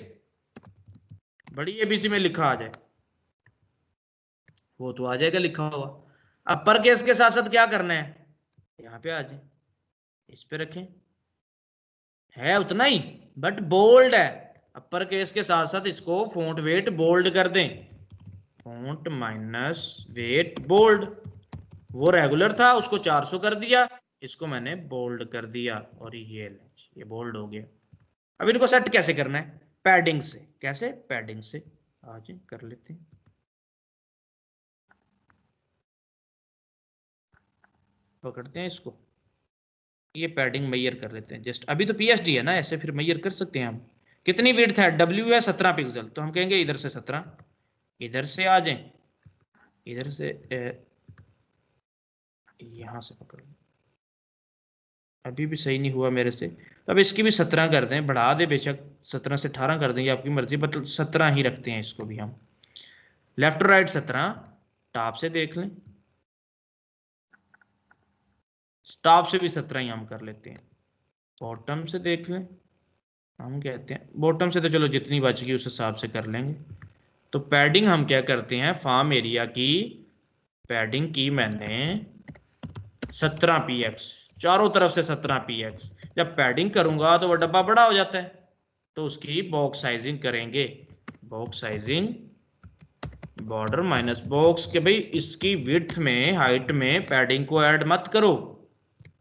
Speaker 1: बड़ी ABC में लिखा आ जाए, वो तो आ जाएगा लिखा हुआ। अपर केस के साथ साथ क्या करना है, यहाँ पे आ जाए, इस पे रखें, है उतना ही बट बोल्ड है। अपर केस के साथ साथ इसको फॉन्ट वेट बोल्ड कर दें, फॉन्ट माइनस वेट बोल्ड। वो रेगुलर था, उसको 400 कर दिया, इसको मैंने बोल्ड कर दिया, और ये बोल्ड हो गया। अब इनको सेट कैसे करना है, पैडिंग से। कैसे, पैडिंग से, आज कर लेते हैं। पकड़ते हैं इसको, ये पैडिंग मेजर कर लेते हैं जस्ट। अभी तो PSD है ना, ऐसे फिर मेजर कर सकते हैं हम। कितनी विड्थ है, W है 17 पिक्सल, तो हम कहेंगे इधर से 17, इधर से आ जाए, इधर से यहां से पकड़ लो। अभी भी सही नहीं हुआ मेरे से, अब इसकी भी 17 कर दें, बढ़ा दे बेशक, 17 से 18 कर देंगे, आपकी मर्जी, बट 17 ही रखते हैं इसको भी हम। लेफ्ट राइट 17, टॉप से देख लें, टॉप से भी 17 ही हम कर लेते हैं। बॉटम से देख लें, हम कहते हैं बॉटम से तो चलो जितनी बच गई उस हिसाब से कर लेंगे। तो पैडिंग हम क्या करते हैं, फार्म एरिया की पैडिंग की मैंने 17px, चारों तरफ से 17px। जब पैडिंग करूंगा तो वो डब्बा बड़ा हो जाता है, तो उसकी बॉक्स साइजिंग करेंगे, box sizing border minus box के भाई इसकी विड्थ में हाइट में पैडिंग को ऐड मत करो,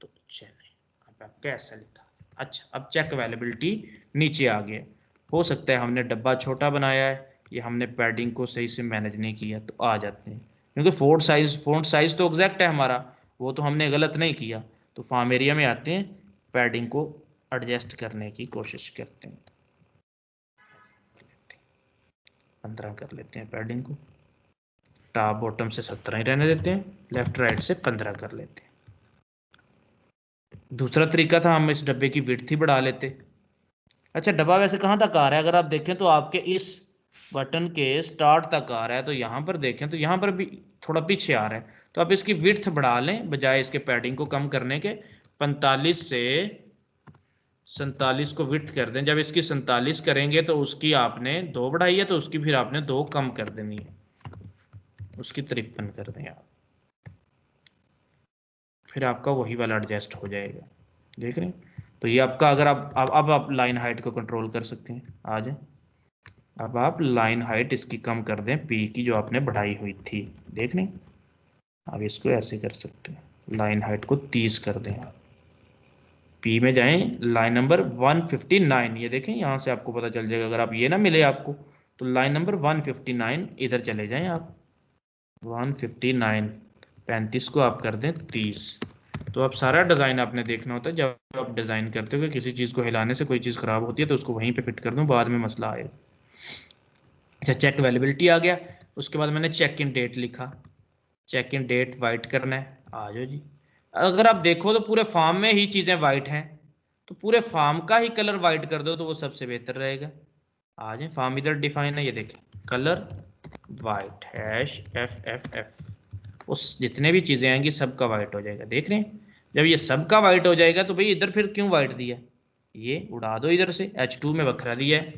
Speaker 1: तो चलिए अब आपका ऐसा लिखा। अच्छा अब चेक अवेलेबिलिटी नीचे आ गया, हो सकता है हमने डब्बा छोटा बनाया है या हमने पैडिंग को सही से मैनेज नहीं किया, तो आ जाते हैं, क्योंकि फ़ॉन्ट साइज तो एग्जैक्ट है हमारा, वो तो हमने गलत नहीं किया। तो फॉर्म एरिया में आते हैं, पैडिंग को एडजस्ट करने की कोशिश करते हैं, 15 कर लेते हैं पैडिंग को, टॉप बॉटम से 17 ही रहने देते हैं, लेफ्ट राइट से 15 कर लेते हैं। दूसरा तरीका था हम इस डब्बे की विड्थ ही बढ़ा लेते। अच्छा डब्बा वैसे कहाँ तक आ रहा है, अगर आप देखें तो आपके इस बटन के स्टार्ट तक आ रहा है, तो यहाँ पर देखें तो यहाँ पर भी थोड़ा पीछे आ रहा है, तो आप इसकी विड्थ बढ़ा लें बजाय इसके पैडिंग को कम करने के। 45 से 47 को विड्थ कर दें। जब इसकी 47 करेंगे तो उसकी आपने 2 बढ़ाई है, तो उसकी फिर आपने 2 कम कर देनी है, उसकी 53 कर दें आप, फिर आपका वही वाला एडजस्ट हो जाएगा। देख रहे हैं, तो ये आपका, अगर अब आप लाइन हाइट को कंट्रोल कर सकते हैं। आ जाए, अब आप लाइन हाइट इसकी कम कर दें, पी की जो आपने बढ़ाई हुई थी, देख रहे हैं। अब इसको ऐसे कर सकते हैं, लाइन हाइट को 30 कर दें आप, पी में जाएं, लाइन नंबर 159, ये देखें यहाँ से आपको पता चल जाएगा। अगर आप ये ना मिले आपको, तो लाइन नंबर 159 इधर चले जाएं आप, 159, 35 को आप कर दें 30। तो अब सारा डिज़ाइन आपने देखना होता है, जब आप डिज़ाइन करते हो किसी चीज़ को हिलाने से कोई चीज़ ख़राब होती है तो उसको वहीं पे फिट कर दूं, बाद में मसला आएगा। अच्छा चेक अवेलेबिलिटी आ गया, उसके बाद मैंने चेक इन डेट लिखा, चेक इन डेट वाइट करना है। आ जाओ जी, अगर आप देखो तो पूरे फॉर्म में ही चीज़ें वाइट हैं, तो पूरे फॉर्म का ही कलर वाइट कर दो तो वो सबसे बेहतर रहेगा। आ जाए, फॉर्म इधर डिफाइन है, ये देखें, कलर वाइट हैश FFF, उस जितने भी चीज़ें आएंगी सबका वाइट हो जाएगा। देख रहे हैं, जब ये सबका वाइट हो जाएगा तो भाई इधर फिर क्यों वाइट दिया, ये उड़ा दो, इधर से H2 में बखरा दिया है,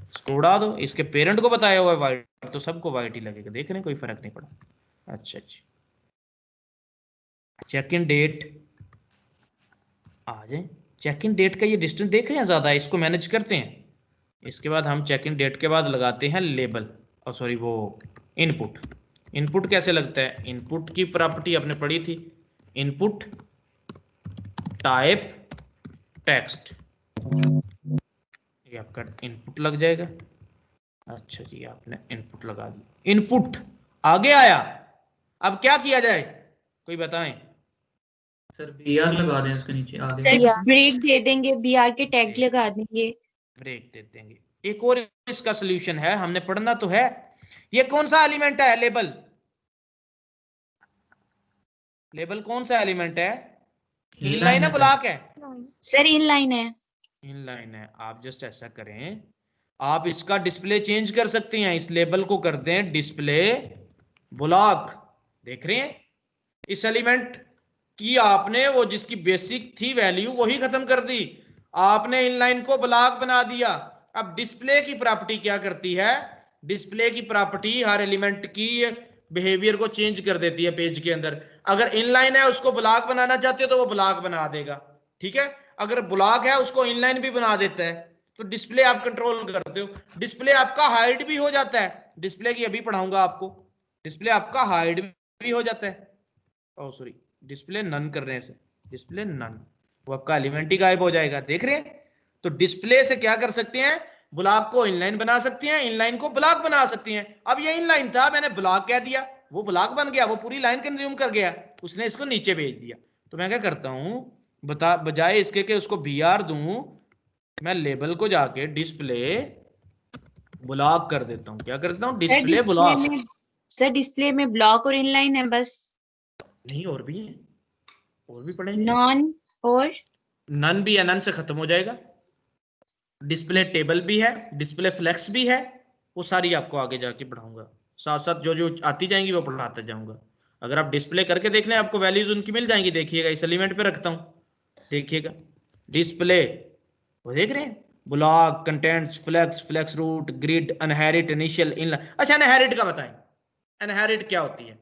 Speaker 1: इसको उड़ा दो, इसके पेरेंट को बताया हुआ है वाइट, तो सबको वाइट ही लगेगा। देख रहे हैं, कोई फर्क नहीं पड़ा। अच्छा अच्छा, चेक इन डेट आ जाए, चेक इन डेट का ये डिस्टेंस देख रहे हैं ज़्यादा है, इसको मैनेज करते हैं। इसके बाद हम चेक इन डेट के बाद लगाते हैं लेबल, और सॉरी वो इनपुट। इनपुट कैसे लगता है, इनपुट की प्रॉपर्टी आपने पढ़ी थी, इनपुट टाइप टेक्स्ट, ये आपका इनपुट लग जाएगा। अच्छा जी, आपने इनपुट लगा दी, इनपुट आगे आया, अब क्या किया जाए कोई बताएं।
Speaker 5: सर BR लगा दें इसके नीचे आगे।
Speaker 2: सर ब्रेक दे देंगे, BR के टैग लगा देंगे,
Speaker 1: ब्रेक दे देंगे। एक और इसका सोल्यूशन है, हमने पढ़ना तो है। ये कौन सा एलिमेंट है, लेबल, लेबल कौन सा एलिमेंट है, इनलाइन है ब्लॉक है,
Speaker 2: सर इनलाइन है।
Speaker 1: इनलाइन है। आप जस्ट ऐसा करें, आप इसका डिस्प्ले चेंज कर सकते हैं, इस लेबल को कर दें डिस्प्ले ब्लॉक। देख रहे हैं, इस एलिमेंट की आपने वो जिसकी बेसिक थी वैल्यू वही खत्म कर दी, आपने इनलाइन को ब्लॉक बना दिया। अब डिस्प्ले की प्रॉपर्टी क्या करती है, डिस्प्ले की प्रॉपर्टी हर एलिमेंट की बिहेवियर को चेंज कर देती है पेज के अंदर। अगर इनलाइन है उसको ब्लॉक बनाना चाहते हो तो वो ब्लॉक बना देगा, ठीक है। अगर ब्लॉक है उसको इनलाइन भी बना देता है, तो डिस्प्ले आप कंट्रोल करते हो। डिस्प्ले आपका हाइड भी हो जाता है, डिस्प्ले की अभी पढ़ाऊंगा आपको, डिस्प्ले आपका हाइड भी हो जाता है। ओ सॉरी, डिस्प्ले नन करने से, डिस्प्ले नन, वो आपका एलिमेंट ही गायब हो जाएगा। देख रहे हैं, तो डिस्प्ले से क्या कर सकते हैं, ब्लॉक को इनलाइन बना सकते हैं, इनलाइन को ब्लॉक बना सकते हैं। अब ये इनलाइन था, मैंने ब्लॉक कह दिया, वो ब्लॉक बन गया, वो पूरी लाइन कंज्यूम कर गया, उसने इसको नीचे भेज दिया। तो मैं क्या करता हूं, बजाय इसके कि उसको BR दूं, मैं लेबल को जाके डिस्प्ले ब्लॉक कर देता हूं। क्या कर देता हूं, डिस्प्ले ब्लॉक।
Speaker 2: सर डिस्प्ले में ब्लॉक और इनलाइन है बस,
Speaker 1: नहीं और भी है, और भी पढ़ेंगे,
Speaker 2: नॉन और
Speaker 1: नन भी है, नन से खत्म हो जाएगा। डिस्प्ले टेबल भी है, डिस्प्ले फ्लेक्स भी है, वो सारी आपको आगे जाके पढ़ाऊंगा, साथ साथ जो जो आती जाएंगी वो पढ़ाता जाऊंगा। अगर आप डिस्प्ले करके देख लें आपको वैल्यूज उनकी मिल जाएंगी। देखिएगा, इस एलिमेंट पे रखता हूं, देखिएगा डिस्प्ले, वो देख रहे हैं, block, contents, flex, flex root, grid, inherit, initial, inline. अच्छा अनहेरिट का बताएं, अनहेरिट क्या होती है।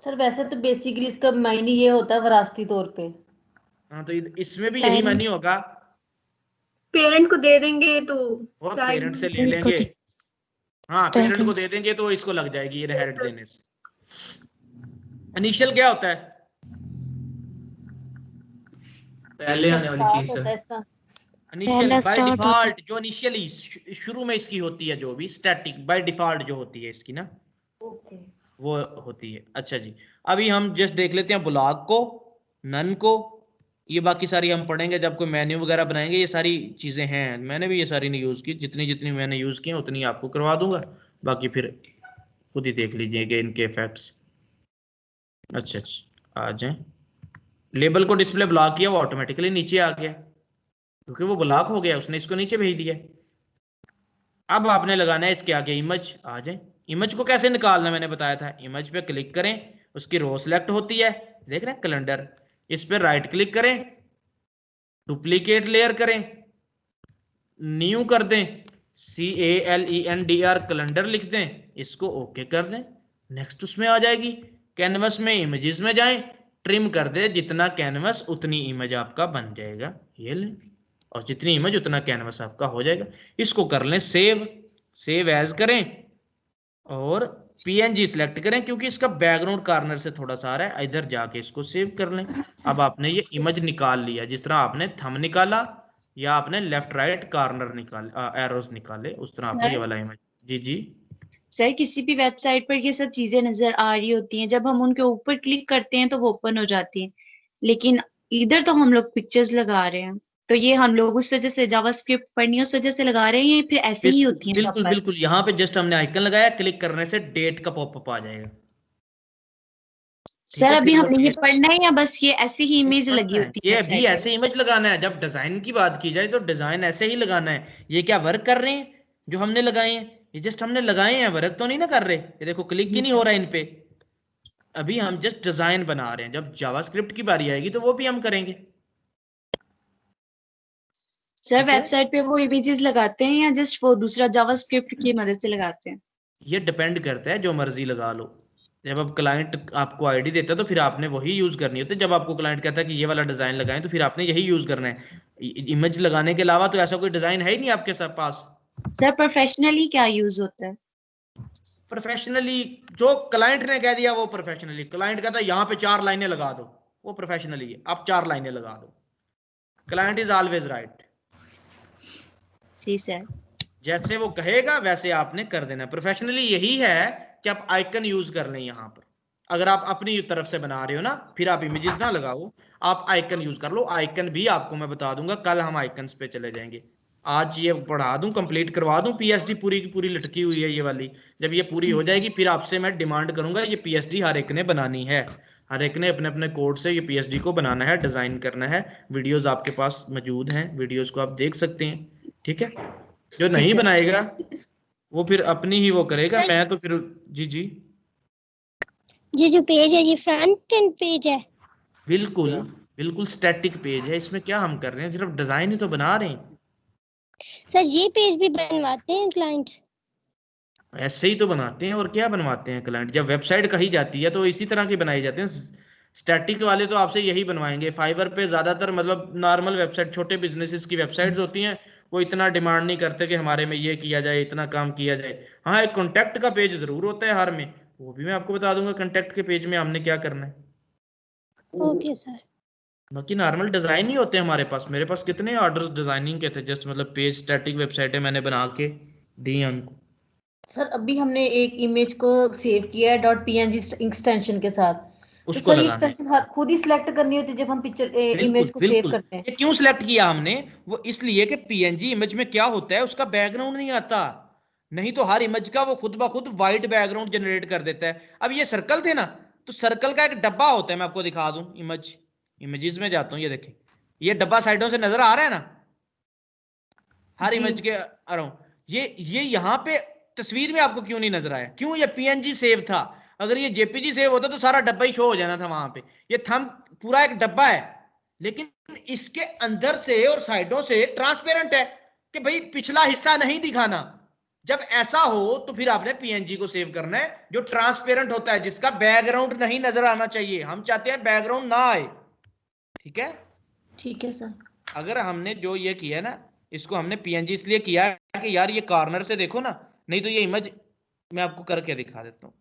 Speaker 4: सर वैसे तो बेसिकली इसका मायने ये होता है विरासती तौर पे।
Speaker 1: हाँ, तो इसमें भी यही मानी होगा,
Speaker 4: पेरेंट को दे देंगे तो
Speaker 1: और पेरेंट से ले लेंगे, हाँ पेरेंट को दे देंगे तो इसको लग जाएगी इनहेरिट देने से। इनिशियल क्या होता है?
Speaker 5: पहले आने वाली
Speaker 4: स्टार्ट
Speaker 5: चीज
Speaker 4: होता है
Speaker 5: सर।
Speaker 4: इसका।
Speaker 1: इनिशियल
Speaker 7: पहला
Speaker 1: बाय
Speaker 7: start
Speaker 1: डिफॉल्ट, जो इनिशियली शुरू में इसकी होती है, जो भी स्टैटिक बाय डिफॉल्ट जो होती है इसकी ना,
Speaker 4: ओके।
Speaker 1: वो होती है। अच्छा जी, अभी हम जस्ट देख लेते हैं ब्लॉक को, नन को, ये बाकी सारी हम पढ़ेंगे जब कोई मेन्यू वगैरह बनाएंगे। ये सारी चीजें हैं, मैंने भी ये सारी नहीं यूज की, जितनी जितनी मैंने यूज की उतनी आपको करवा दूंगा, बाकी फिर खुद ही देख लीजिएगा इनके इफेक्ट्स। अच्छा अच्छा, आ जाए। लेबल को डिस्प्ले ब्लॉक किया, वो ऑटोमेटिकली नीचे आ गया क्योंकि वो ब्लॉक हो गया, उसने इसको नीचे भेज दिया। अब आपने लगाना है इसके आगे इमेज। आ जाए, इमेज को कैसे निकालना मैंने बताया था। इमेज पे क्लिक करें, उसकी रो सेलेक्ट होती है, देख रहे हैं कैलेंडर, इस पे राइट क्लिक करें, डुप्लीकेट लेयर करें, न्यू कर दें, CALENDR कैलेंडर लिख दें, इसको ओके कर दें, नेक्स्ट उसमें आ जाएगी। कैनवस में इमेजेस में जाएं, ट्रिम कर दे, जितना कैनवस उतनी इमेज आपका बन जाएगा, ये लें, और जितनी इमेज उतना कैनवस आपका हो जाएगा। इसको कर लें सेव, सेव एज करें और PNG सिलेक्ट करें क्योंकि इसका बैकग्राउंड कॉर्नर से थोड़ा सा आ रहा है, इधर जाके इसको सेव कर लें। अब आपने ये इमेज निकाल लिया, जिस तरह आपने थंब निकाला या आपने लेफ्ट राइट कॉर्नर निकाले, एरोस निकाले, उस तरह आपने ये वाला इमेज। जी जी
Speaker 2: सर किसी भी वेबसाइट पर ये सब चीजें नजर आ रही होती हैं, जब हम उनके ऊपर क्लिक करते हैं तो वो ओपन हो जाती हैं, लेकिन इधर तो हम लोग पिक्चर्स लगा रहे हैं, तो ये हम लोग उस वजह से जावास्क्रिप्ट पढ़नी है उस वजह से लगा रहे हैं, ये फिर ऐसे ही होती हैं सब
Speaker 1: बिल्कुल
Speaker 2: पर?
Speaker 1: बिल्कुल, यहाँ पे जस्ट हमने आइकन लगाया, क्लिक करने से डेट का पॉपअप आ जाएगा। ठीक
Speaker 2: सर
Speaker 1: है,
Speaker 2: अभी
Speaker 1: फिर वो
Speaker 2: हमने ये
Speaker 1: डेट
Speaker 2: पढ़ना है या बस ये ऐसी ही इमेज
Speaker 1: पढ़ना
Speaker 2: लगी
Speaker 1: है,
Speaker 2: होती है
Speaker 1: ये भी
Speaker 2: वेबसाइट पे?
Speaker 1: ऐसे इमेज लगाना है। जब डिजाइन की बात की जाए तो डिजाइन ऐसे ही लगाना है। ये क्या वर्क कर रहे हैं जो हमने लगाए हैं? ये जस्ट हमने लगाए हैं, वर्क तो नहीं ना कर रहे। ये देखो क्लिक
Speaker 2: जी
Speaker 1: ही नहीं हो
Speaker 2: सर।
Speaker 1: रहा है इन पे। अभी हम जस्ट डिजाइन बना रहे हैं, जब जावास्क्रिप्ट की बारी आएगी तो वो भी हम करेंगे।
Speaker 2: सर
Speaker 1: ठीक है,
Speaker 2: वेबसाइट पे वो इमेजेस लगाते हैं या जस्ट वो दूसरा जावास्क्रिप्ट की मदद से लगाते हैं?
Speaker 1: ये डिपेंड करता है, जो मर्जी लगा लो। जब अब क्लाइंट आपको आईडी देता है तो फिर आपने वही यूज करनी होती है। जब आपको क्लाइंट कहता है कि ये वाला डिजाइन लगाएं तो फिर आपने यही यूज करना है। इमेज लगाने के अलावा तो ऐसा कोई डिजाइन है ही नहीं आपके साथ पास।
Speaker 2: सर प्रोफेशनली क्या यूज होता है?
Speaker 1: प्रोफेशनली जो क्लाइंट ने कह दिया वो प्रोफेशनली। क्लाइंट कहता है यहाँ पे 4 लाइनें लगा दो, वो प्रोफेशनली है, आप 4 लाइनें लगा दो। Client is always right.
Speaker 2: जी सर।
Speaker 1: जैसे वो कहेगा वैसे आपने कर देना। प्रोफेशनली यही है कि आप आइकन यूज कर लें यहाँ पर। अगर आप अपनी तरफ से बना रहे हो ना, फिर आप इमेजेस ना लगाओ, आप आइकन यूज कर लो। आइकन भी आपको मैं बता दूंगा, कल हम आइकन्स पे चले जाएंगे। आज ये पढ़ा दूं, कंप्लीट करवा दूं। PSD पूरी की पूरी लटकी हुई है ये वाली। जब ये पूरी हो जाएगी फिर आपसे मैं डिमांड करूंगा, ये PSD हर एक ने बनानी है। हर एक ने अपने अपने कोड से ये PSD को बनाना है, डिजाइन करना है। वीडियोस आपके पास मौजूद हैं, वीडियोस को आप देख सकते हैं। ठीक है, जो
Speaker 2: जी
Speaker 1: नहीं
Speaker 2: सर।
Speaker 1: बनाएगा वो फिर अपनी ही वो करेगा।
Speaker 7: सर-
Speaker 1: मैं तो फिर जी जी
Speaker 7: ये जो पेज है ये फ्रंट एंड पेज है?
Speaker 1: बिल्कुल बिल्कुल स्टैटिक पेज है, इसमें क्या हम कर रहे हैं, सिर्फ डिजाइन ही तो बना रहे हैं।
Speaker 7: सर ये पेज भी बनवाते हैं क्लाइंट्स?
Speaker 1: ऐसे ही तो बनाते हैं, और क्या बनवाते हैं क्लाइंट। जब वेबसाइट कही जाती है तो इसी तरह की बनाई जाती है। स्टैटिक वाले तो आपसे यही बनवाएंगे। फाइवर पे ज्यादातर मतलब नॉर्मल वेबसाइट, छोटे बिजनेसेस की वेबसाइट्स होती हैं, वो इतना डिमांड नहीं करते कि हमारे में ये किया जाए, इतना काम किया जाए। हाँ, एक कॉन्टैक्ट का पेज जरूर होता है हर में, वो भी मैं आपको बता दूंगा कॉन्टैक्ट के पेज में हमने क्या करना है।
Speaker 7: Okay sir.
Speaker 1: बाकी नॉर्मल डिजाइन ही होते हैं हमारे पास। मेरे पास कितने ऑर्डर्स डिजाइनिंग के थे, जस्ट मतलब पेज स्टैटिक वेबसाइटें मैंने बना के दी हैं उनको।
Speaker 4: सर अभी हमने एक इमेज को सेव किया है .png एक्सटेंशन के साथ, तो
Speaker 1: उसको
Speaker 4: सर ये
Speaker 1: लगाना है।
Speaker 4: एक्सटेंशन खुद ही सिलेक्ट करनी होती है जब हम पिक्चर
Speaker 1: बिल्कुल
Speaker 4: इमेज को सेव
Speaker 1: बिल्कुल।
Speaker 4: करते हैं?
Speaker 1: ये क्यों सिलेक्ट किया हमने? वो इसलिए कि PNG इमेज में क्या होता है, उसका बैकग्राउंड नहीं आता। नहीं तो हर इमेज का वो खुद ब खुद वाइट बैकग्राउंड जनरेट कर देता है। अब ये सर्कल थे ना, तो सर्कल का एक डब्बा होता है, मैं आपको दिखा दूं। इमेजेस में जाता हूं, ये देखें, ये डब्बा साइडों से नजर आ रहा है ना हर
Speaker 4: जी।
Speaker 1: इमेज के अराउंड। ये यहाँ पे तस्वीर में आपको क्यों नहीं नजर आया? क्यों? ये PNG सेव था। अगर ये JPG सेव होता तो सारा डब्बा ही शो हो जाना था वहां पे। ये थंब पूरा एक डब्बा है, लेकिन इसके अंदर से और साइडों से ट्रांसपेरेंट है कि भाई पिछला हिस्सा नहीं दिखाना। जब ऐसा हो तो फिर आपने PNG को सेव करना है, जो ट्रांसपेरेंट होता है, जिसका बैकग्राउंड नहीं नजर आना चाहिए। हम चाहते हैं बैकग्राउंड ना आए। ठीक है,
Speaker 4: ठीक है सर।
Speaker 1: अगर हमने जो ये किया ना, इसको हमने PNG इसलिए किया है कि यार ये कॉर्नर से देखो ना, नहीं तो ये इमेज मैं आपको करके दिखा देता हूँ।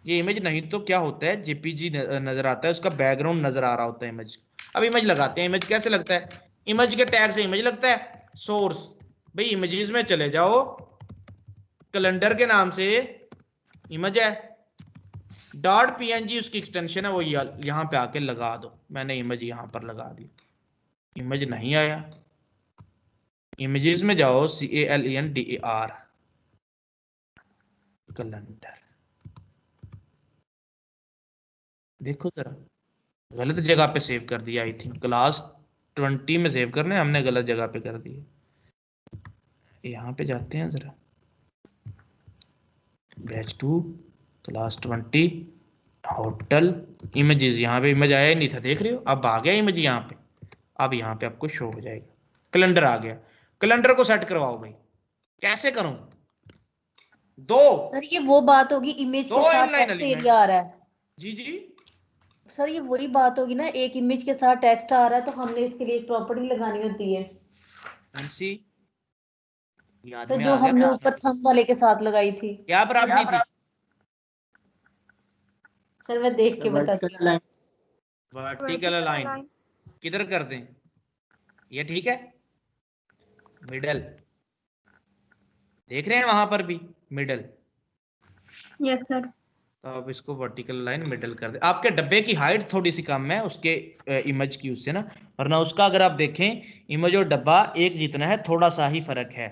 Speaker 1: ये इमेज नहीं तो क्या होता है, जेपीजी नजर आता है, उसका बैकग्राउंड नजर आ रहा होता है इमेज। अब इमेज लगाते हैं। इमेज कैसे लगता है? इमेज के टैग से इमेज लगता है। सोर्स भाई इमेजेस में चले जाओ, कैलेंडर के नाम से इमेज है, डॉट पीएनजी उसकी एक्सटेंशन है, वो यहाँ पे आके लगा दो। मैंने इमेज यहाँ पर लगा दी, इमेज नहीं आया। इमेजेस में जाओ, CALENDAR, कैलेंडर, देखो जरा, गलत जगह पे सेव कर दिया। आई थिंक क्लास 20 में सेव करने, हमने गलत जगह पे कर दिया। यहाँ पे जाते हैं जरा, बैच 2 क्लास 20 होटल इमेजेस, यहाँ पे इमेज आया ही नहीं था, देख रहे हो? अब आ गया इमेज यहाँ पे। अब यहाँ पे आपको शो हो जाएगा, कैलेंडर आ गया। कैलेंडर को सेट करवाओ भाई, कैसे करूं?
Speaker 4: सर ये वो बात होगी इमेज के साथ
Speaker 1: इनलाइन
Speaker 4: टेक्स्ट
Speaker 1: एलिमेंट।
Speaker 4: एरिया आ रहा है।
Speaker 1: जी जी,
Speaker 4: सर ये वही बात होगी ना, एक इमेज के साथ टेक्स्ट आ रहा है तो हमने इसके लिए एक प्रॉपर्टी लगानी होती है।
Speaker 1: एनसी याद
Speaker 4: तो
Speaker 1: में
Speaker 4: जो
Speaker 1: आ गया
Speaker 4: हमने
Speaker 1: कुछ ना
Speaker 4: ऊपर
Speaker 1: कुछ।
Speaker 4: थंब वाले के साथ लगाई थी।
Speaker 1: क्या प्रॉपर्टी थी?
Speaker 4: सर मैं देख के बताती हूँ।
Speaker 1: वर्टिकल लाइन किधर कर दें? ये ठीक है, मिडल, देख रहे हैं वहां पर भी मिडल।
Speaker 7: Yes sir.
Speaker 1: तो आप इसको वर्टिकल लाइन मिडल कर दे। आपके डब्बे की हाइट थोड़ी सी कम है उसके इमेज की उससे ना, वरना उसका अगर आप देखें इमेज और डब्बा एक जितना है, थोड़ा सा ही फर्क है।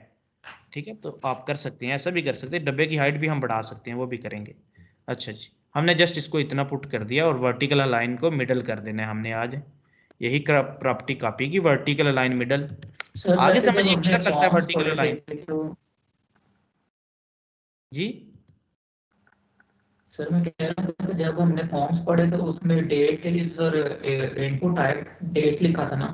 Speaker 1: ठीक है, तो आप कर सकते हैं, ऐसा भी कर सकते हैं, डब्बे की हाइट भी हम बढ़ा सकते हैं, वो भी करेंगे। अच्छा जी, हमने जस्ट इसको इतना पुट कर दिया और वर्टिकल लाइन को मिडल कर देना है हमने आज। यही प्रॉपर्टी कॉपी की, वर्टिकल लाइन मिडल।
Speaker 5: सर
Speaker 1: आगे
Speaker 5: वैसे जब
Speaker 1: समझिए
Speaker 5: हमने
Speaker 1: किधर लगता है
Speaker 5: फॉर्म्स
Speaker 1: वर्टिकल
Speaker 5: पढ़े
Speaker 1: लाइन।
Speaker 5: थे तो
Speaker 1: जी
Speaker 5: सर मैं कह रहा था कि जब हमने फॉर्म्स पढ़े तो उसमें डेट इज और इनपुट टाइप डेट लिखा था ना।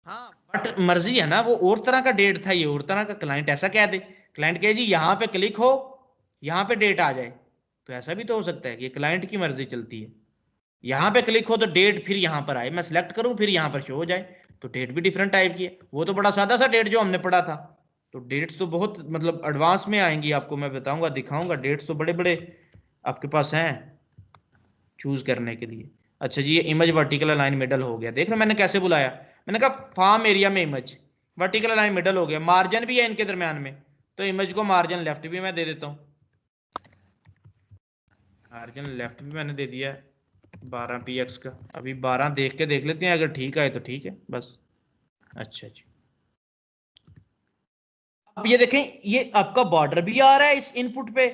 Speaker 1: हाँ, बट मर्जी है ना, वो और तरह का डेट था, ये और तरह का। क्लाइंट ऐसा कह दे, क्लाइंट कहे जी यहाँ पे क्लिक हो, यहाँ पे डेट आ जाए, तो ऐसा भी तो हो सकता है कि क्लाइंट की मर्जी चलती है। यहाँ पे क्लिक हो तो डेट फिर यहाँ पर आए, मैं सिलेक्ट करूँ फिर यहाँ पर शो हो जाए, तो डेट भी डिफरेंट टाइप की है। वो तो बड़ा सादा सा डेट जो हमने पढ़ा था, तो डेट्स तो बहुत मतलब एडवांस में आएंगी, आपको मैं बताऊंगा, दिखाऊंगा। डेट्स तो बड़े बड़े आपके पास हैं चूज करने के लिए। अच्छा जी, ये इमेज वर्टिकल लाइन मिडल हो गया। देख रहे मैंने कैसे बुलाया? मैंने कहा फार्म एरिया में इमेज वर्टिकल लाइन मिडल हो गया। मार्जिन भी है इनके दरमियान में, तो इमेज को मार्जिन लेफ्ट भी मैं दे देता हूँ। मार्जिन लेफ्ट भी मैंने दे दिया है 12px का। अभी 12 देख के देख लेते हैं, अगर ठीक आए तो ठीक है बस। अच्छा जी, अब ये देखें, ये आपका बॉर्डर भी आ रहा है इस इनपुट पे,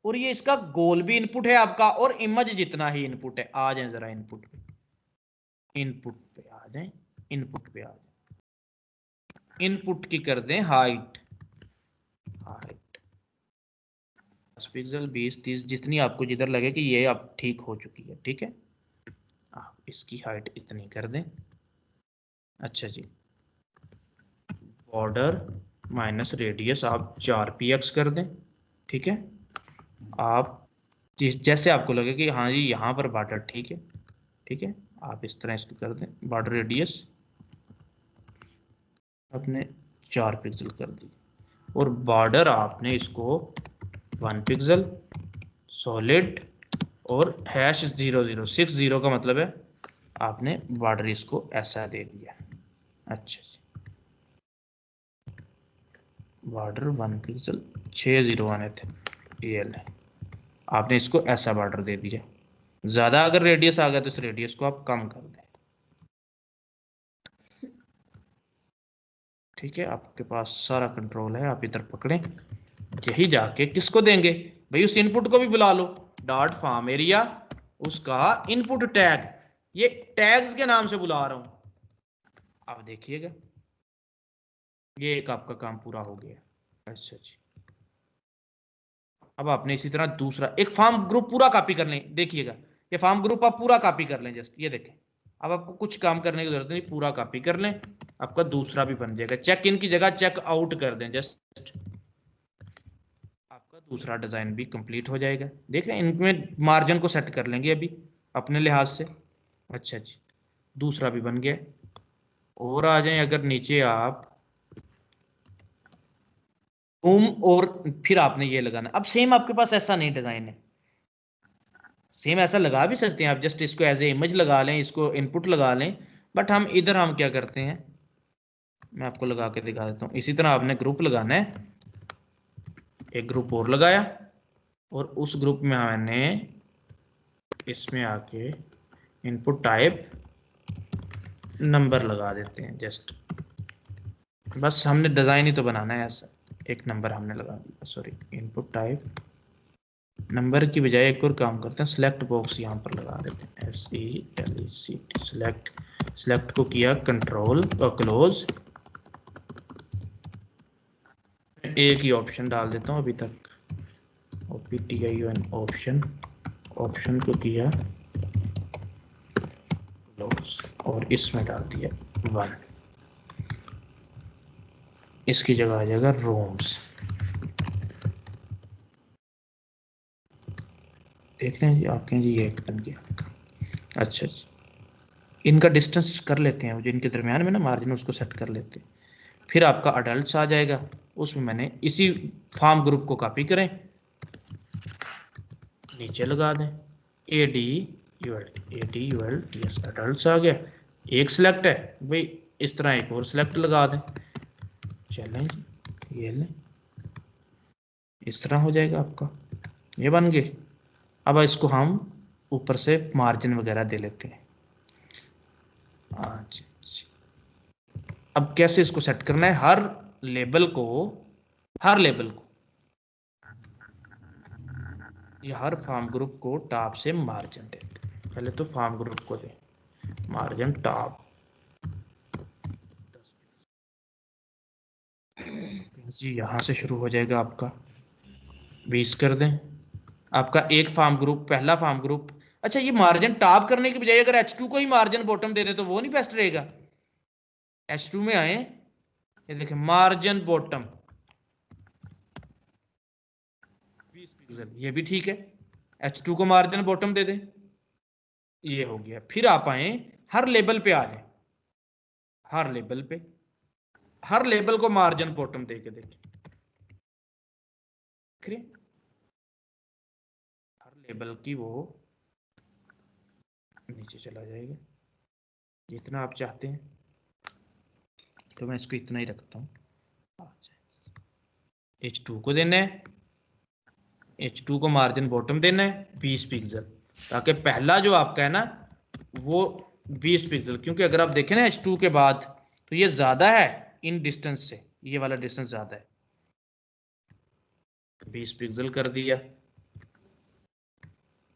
Speaker 1: और ये इसका गोल भी इनपुट है आपका, और इमेज जितना ही इनपुट है। आ जाए जरा इनपुट पे, इनपुट पे आ जाए, इनपुट पे आ जाए, इनपुट की कर दें हाइट, हाइट 10 पिक्सल 20 30 जितनी आपको जिधर लगे कि ये अब ठीक हो चुकी है। ठीक है, आप इसकी हाइट इतनी कर दें। अच्छा जी, बॉर्डर माइनस रेडियस आप 4px कर दें। ठीक है, आप जैसे आपको लगे कि हाँ जी यहाँ पर बॉर्डर ठीक है, ठीक है, आप इस तरह इसको कर दें। बॉर्डर रेडियस आपने 4 पिक्सल कर दी, और बॉर्डर आपने इसको 1 पिक्सल सॉलिड और #0060 का मतलब है आपने बॉर्डर इसको ऐसा दे दिया। अच्छा जी, बॉर्डर 1 पिक्सल 6 0 आने थे, ये है, आपने इसको ऐसा बॉर्डर दे दिया। ज्यादा अगर रेडियस आ गया तो इस रेडियस को आप कम कर दें। ठीक है, आपके पास सारा कंट्रोल है, आप इधर पकड़ें। यही जाके किसको देंगे भाई? उस इनपुट को भी बुला लो, डॉट फॉर्म एरिया, उसका इनपुट टैग, ये टैग्स के नाम से बुला रहा हूं। आप देखिएगा ये एक आपका काम पूरा हो गया। अच्छा जी, अब आपने इसी तरह दूसरा एक फॉर्म ग्रुप पूरा कॉपी कर लें। देखिएगा ये फॉर्म ग्रुप आप पूरा कॉपी कर लें, जस्ट ये देखें। अब आपको कुछ काम करने की जरूरत नहीं, पूरा कॉपी कर लें, आपका दूसरा भी बन जाएगा। चेक इन की जगह चेक आउट कर दें जस्ट, आपका दूसरा डिजाइन भी कंप्लीट हो जाएगा। देख रहे हैं, इनमें मार्जिन को सेट कर लेंगे अभी अपने लिहाज से। अच्छा जी, दूसरा भी बन गया। और आ जाएं अगर नीचे आप, रूम और फिर आपने ये लगाना। अब सेम आपके पास ऐसा नहीं डिजाइन है, सेम ऐसा लगा भी सकते हैं आप, जस्ट इसको एज ए इमेज लगा लें, इसको इनपुट लगा लें, बट हम इधर हम क्या करते हैं, मैं आपको लगा के दिखा देता हूँ। इसी तरह आपने ग्रुप लगाना है, एक ग्रुप और लगाया और उस ग्रुप में मैंने इसमें आके इनपुट टाइप नंबर लगा देते हैं जस्ट, बस हमने डिजाइन ही तो बनाना है ऐसा, एक नंबर हमने लगा दिया, सॉरी इनपुट टाइप नंबर की बजाय एक और काम करते हैं, सिलेक्ट बॉक्स यहाँ पर लगा देते हैं, SELECT, सिलेक्ट को किया कंट्रोल और क्लोज, एक ही ऑप्शन डाल देता हूँ अभी तक, OPTION ऑप्शन, ऑप्शन को किया क्लोज और इसमें डाल दिया 1, इसकी जगह आ जाएगा रूम्स। देख रहे हैं जी आपके जी, ये बन गया। अच्छा जी, इनका डिस्टेंस कर लेते हैं, जो इनके दरमियान में ना मार्जिन उसको सेट कर लेते हैं। फिर आपका अडल्ट आ जाएगा, उसमें मैंने इसी फॉर्म ग्रुप को कॉपी करें, नीचे लगा दें ADULT अडल्ट आ गया, एक सिलेक्ट है भाई, इस तरह एक और सिलेक्ट लगा दें, चलें जी ये लें, इस तरह हो जाएगा आपका, ये बन गए। अब इसको हम ऊपर से मार्जिन वगैरह दे लेते हैं। अच्छा, अब कैसे इसको सेट करना है, हर लेबल को या हर फॉर्म ग्रुप को टॉप से मार्जिन देते हैं। पहले तो फॉर्म ग्रुप को दे मार्जिन टॉप, जी यहाँ से शुरू हो जाएगा आपका, 20 कर दें आपका एक फॉर्म ग्रुप, पहला फॉर्म ग्रुप। अच्छा, ये मार्जिन टॉप करने की बजाय अगर H2 को ही मार्जिन बॉटम दे दे तो वो नहीं बेस्ट रहेगा? H2 में आए, ये देखें मार्जिन बॉटम 20 पिक्सल, ये भी ठीक है, H2 को मार्जिन बॉटम दे दें, ये हो गया। फिर आप आए हर लेबल पे आ जाए, हर लेबल को मार्जिन बॉटम दे के देखें, हर लेबल की वो नीचे चला जाएगा जितना आप चाहते हैं, तो मैं इसको इतना ही रखता हूँ। H2 को देना है, H2 को मार्जिन बॉटम देना है 20 पिक्सल, ताकि पहला जो आपका है ना वो 20 पिक्सल, क्योंकि अगर आप देखें ना H2 के बाद तो ये ज्यादा है इन डिस्टेंस से, ये वाला डिस्टेंस ज्यादा है, 20 पिक्सल कर दिया।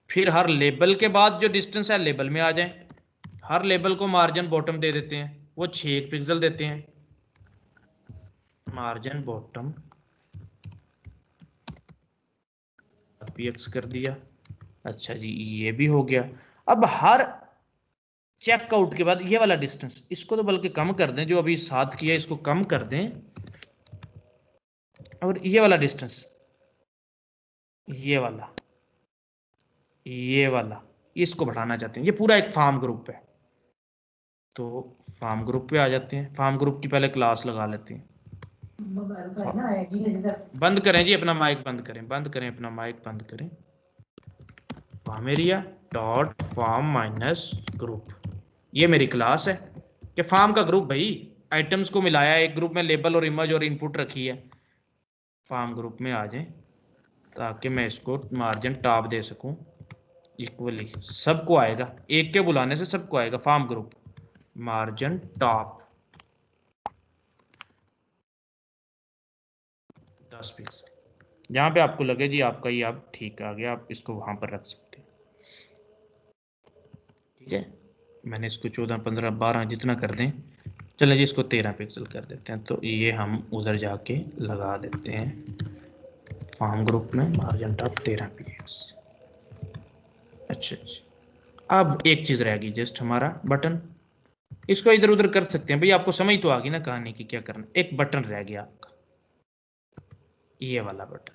Speaker 1: फिर हर लेबल के बाद जो डिस्टेंस है लेबल में आ जाए, हर लेबल को मार्जिन बॉटम दे देते हैं, वो 6 पिक्सल देते हैं, मार्जिन बॉटम PX कर दिया। अच्छा जी, ये भी हो गया। अब हर चेकआउट के बाद ये वाला डिस्टेंस, इसको तो बल्कि कम कर दें, जो अभी 7 किया इसको कम कर दें, और ये वाला डिस्टेंस, ये वाला इसको बढ़ाना चाहते हैं, ये पूरा एक फॉर्म ग्रुप है, तो फॉर्म ग्रुप पे आ जाते हैं। फॉर्म ग्रुप की पहले क्लास लगा लेते हैं। बंद करें जी अपना माइक, बंद करें अपना माइक बंद करें। Form area dot form minus group, ये मेरी क्लास है कि फॉर्म का ग्रुप भाई, आइटम्स को मिलाया एक ग्रुप में, लेबल और इमेज और इनपुट रखी है, फॉर्म ग्रुप में आ जाए ताकि मैं इसको मार्जिन टॉप दे सकूं इक्वली, सबको आएगा, एक के बुलाने से सबको आएगा, form group margin top 10 pixel, जहां पे आपको लगे जी आपका ये आप ठीक आ गया, आप इसको वहां पर रख सकते हैं। ठीक है, मैंने इसको 14, 15, 12 जितना कर दें, चलें जी इसको 13 पिक्सल कर देते हैं, तो ये हम उधर जाके लगा देते हैं फॉर्म ग्रुप में मार्जिन टॉप 13 px। अच्छा, अब एक चीज रह गई, जस्ट हमारा बटन, इसको इधर उधर कर सकते हैं भाई, आपको समझ तो आ गई ना कहानी की क्या करना। एक बटन रह गया आपका, ये वाला बटन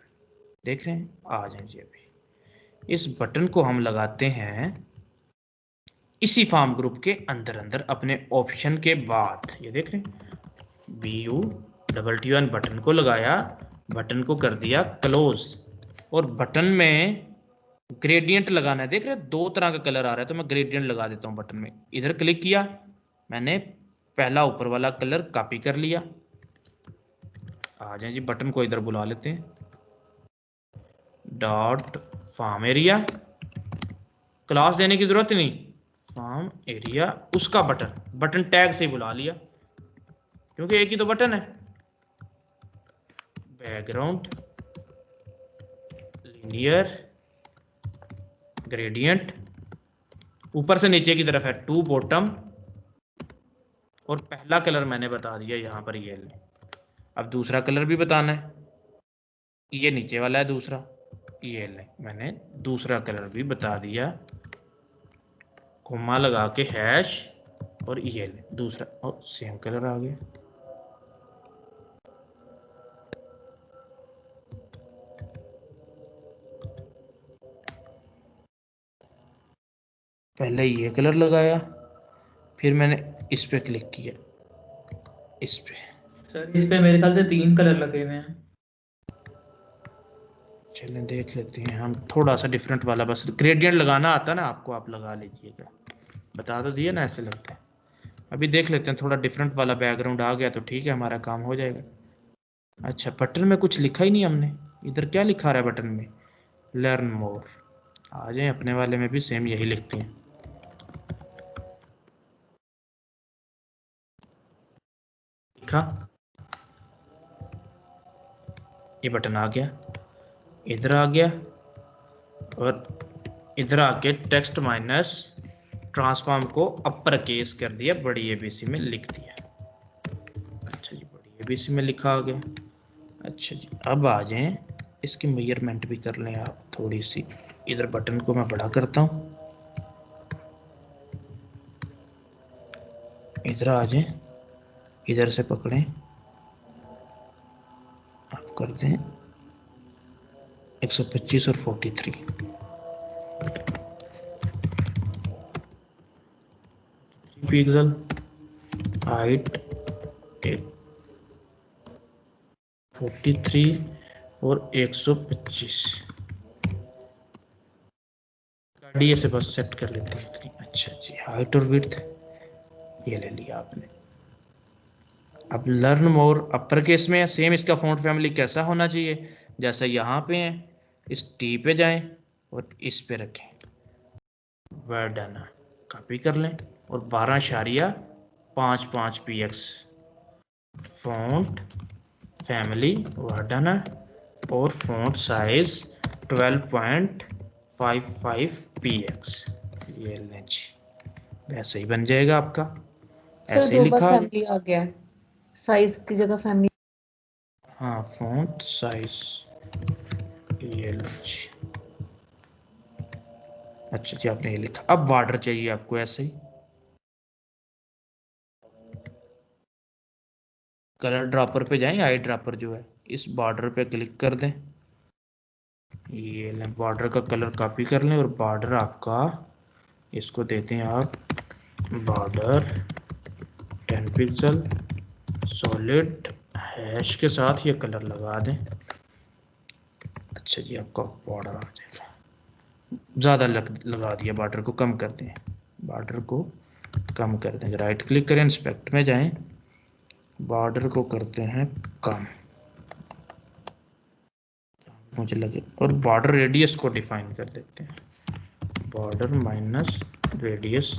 Speaker 1: देख रहे हैं, आ जाए जी। अभी इस बटन को हम लगाते हैं इसी फॉर्म ग्रुप के अंदर अपने ऑप्शन के बाद, ये देख रहे हैं BUTTON बटन को लगाया बटन को कर दिया क्लोज, और बटन में ग्रेडियंट लगाना है। देख रहे हैं 2 तरह का कलर आ रहा है, तो मैं ग्रेडियंट लगा देता हूं बटन में। इधर क्लिक किया मैंने, पहला ऊपर वाला कलर कॉपी कर लिया। आ जाए जी, बटन को इधर बुला लेते हैं, डॉट फार्म एरिया, क्लास देने की जरूरत नहीं, फार्म एरिया उसका बटन टैग से ही बुला लिया क्योंकि एक ही तो बटन है। बैकग्राउंड लीनियर ग्रेडियंट, ऊपर से नीचे की तरफ है टू बॉटम, और पहला कलर मैंने बता दिया यहां पर ये ले। अब दूसरा कलर भी बताना है, ये नीचे वाला है दूसरा, ये ले मैंने दूसरा कलर भी बता दिया, कोमा लगा के हैश, और ये ले दूसरा, और सेम कलर आ गया। पहले ये कलर लगाया, फिर मैंने इस पे क्लिक किया, इस पे।
Speaker 5: सर इस पे मेरे ख्याल से 3 कलर लगे हुए हैं।
Speaker 1: चलें देख लेते हैं हम, थोड़ा सा डिफरेंट वाला, बस ग्रेडियंट लगाना आता ना आपको, आप लगा लीजिएगा, बता तो दिया ना ऐसे लगता है। अभी देख लेते हैं, थोड़ा डिफरेंट वाला बैकग्राउंड आ गया तो ठीक है, हमारा काम हो जाएगा। अच्छा, बटन में कुछ लिखा ही नहीं हमने, इधर क्या लिखा रहा है बटन में, लर्न मोर। आ जाए अपने वाले में भी सेम यही लिखते हैं, लिखा, ये बटन आ गया, इधर आ गया, और इधर आके टेक्स्ट माइनस ट्रांसफॉर्म को अपर केस कर दिया, बड़ी एबीसी में लिख दिया। अच्छा जी, बड़ी एबीसी में लिखा आ गया। अच्छा जी, अब आ जाएं, इसकी मेजरमेंट भी कर लें आप थोड़ी सी। इधर बटन को मैं बड़ा करता हूँ, इधर आ जाएं, इधर से पकड़ें, आप कर दें 125 और 43 पिक्सल, हाइट 43 और 125, डी से बस सेट कर लेते हैं इतनी। अच्छा जी, हाइट और विड्थ ये ले लिया आपने। अब लर्न मोर अपर केस में है, सेम इसका फॉन्ट फैमिली कैसा होना चाहिए, जैसा यहाँ पे है, इस टी पे जाएं और इस पे रखें, वह डन, कॉपी कर लें, और 12.55 px फॉन्ट फैमिली वह डन है, और फॉन्ट साइज 12.55 px, ये लें जी, वैसे ही बन जाएगा आपका,
Speaker 4: सर
Speaker 1: ऐसे ही
Speaker 4: 2 बार
Speaker 1: लिखा।
Speaker 4: फैमिली आ गया है, साइज की जगह फैमिली।
Speaker 1: हाँ, फॉन्ट साइज ये लो जी। अच्छा जी, आपने ये लिखा। अब बॉर्डर चाहिए आपको ऐसे ही, कलर ड्रॉपर पे जाएं, आई ड्रॉपर जो है, इस बॉर्डर पे क्लिक कर दें, ये लें बॉर्डर का कलर कॉपी कर लें, और बॉर्डर आपका इसको देते हैं आप बॉर्डर 10 पिक्सल सॉलिड हैश के साथ, ये कलर लगा दें। अच्छा जी, आपका बॉर्डर आ जाएगा, ज़्यादा लगा दिया, बॉर्डर को कम कर दें, बॉर्डर को कम कर दें, राइट क्लिक करें, इंस्पेक्ट में जाएं, बॉर्डर को करते हैं कम, मुझे लगे, और बॉर्डर रेडियस को डिफाइन कर देते हैं, border minus radius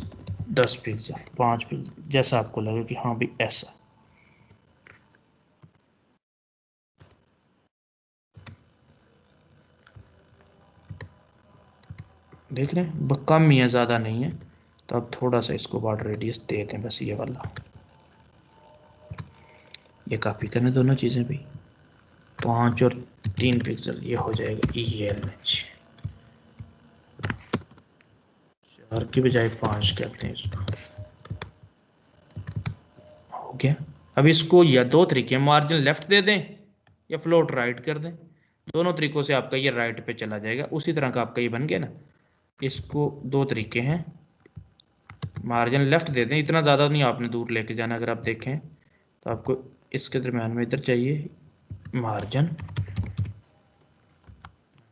Speaker 1: 10 pixel 5 pixel, जैसा आपको लगे कि हाँ भी ऐसा। देख रहे हैं कम ही है, ज़्यादा नहीं है, तो अब थोड़ा सा इसको बॉर्डर रेडियस दे दें, बस ये वाला, ये कॉपी करने दोनों चीज़ें भी, 5 और 3 पिक्सल, ये हो जाएगा ये एच, 4 की बजाय 5 करते हैं इसको, हो गया। अब इसको या 2 तरीके, मार्जिन लेफ्ट दे दें या फ्लोट राइट कर दें, दोनों तरीकों से आपका ये राइट पे चला जाएगा, उसी तरह का आपका ये बन गया ना। इसको 2 तरीके हैं, मार्जिन लेफ्ट दे दें, इतना ज़्यादा नहीं आपने दूर लेके जाना, अगर आप देखें तो आपको इसके दरम्यान में इधर चाहिए मार्जिन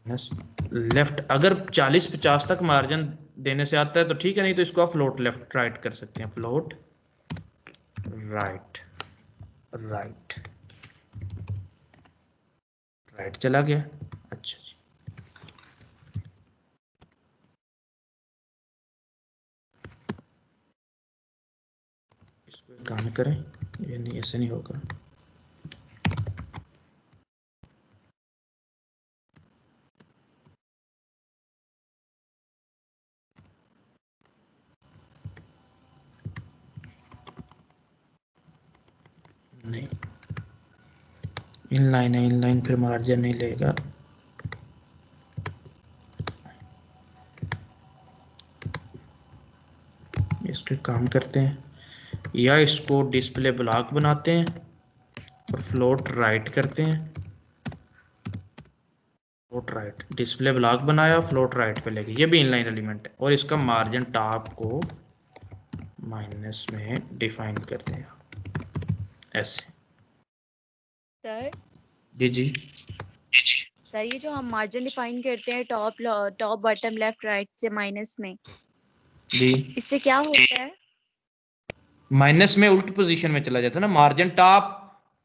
Speaker 1: माइनस लेफ्ट। अगर 40-50 तक मार्जिन देने से आता है तो ठीक है, नहीं तो इसको आप फ्लोट लेफ्ट राइट कर सकते हैं। फ्लोट राइट राइट राइट चला गया। अच्छा जी, इसको एक काम करें, ये नहीं, ऐसे नहीं होगा। नहीं, इनलाइन है, इनलाइन फिर मार्जिन नहीं लेगा। इसके काम करते हैं, या इसको डिस्प्ले ब्लॉक बनाते हैं और फ्लोट राइट करते हैं। फ्लोट राइट, डिस्प्ले ब्लॉक बनाया, फ्लोट राइट पे लेके, ये भी इनलाइन एलिमेंट है। और इसका मार्जिन टॉप को माइनस में डिफाइन करते हैं ऐसे।
Speaker 2: सर
Speaker 1: जी जी
Speaker 2: सर ये जो हम मार्जिन डिफाइन करते हैं top top bottom left right से माइनस में,
Speaker 1: जी,
Speaker 2: इससे क्या होता है?
Speaker 1: माइनस में उल्ट पोजीशन में चला जाता है ना मार्जिन। टॉप,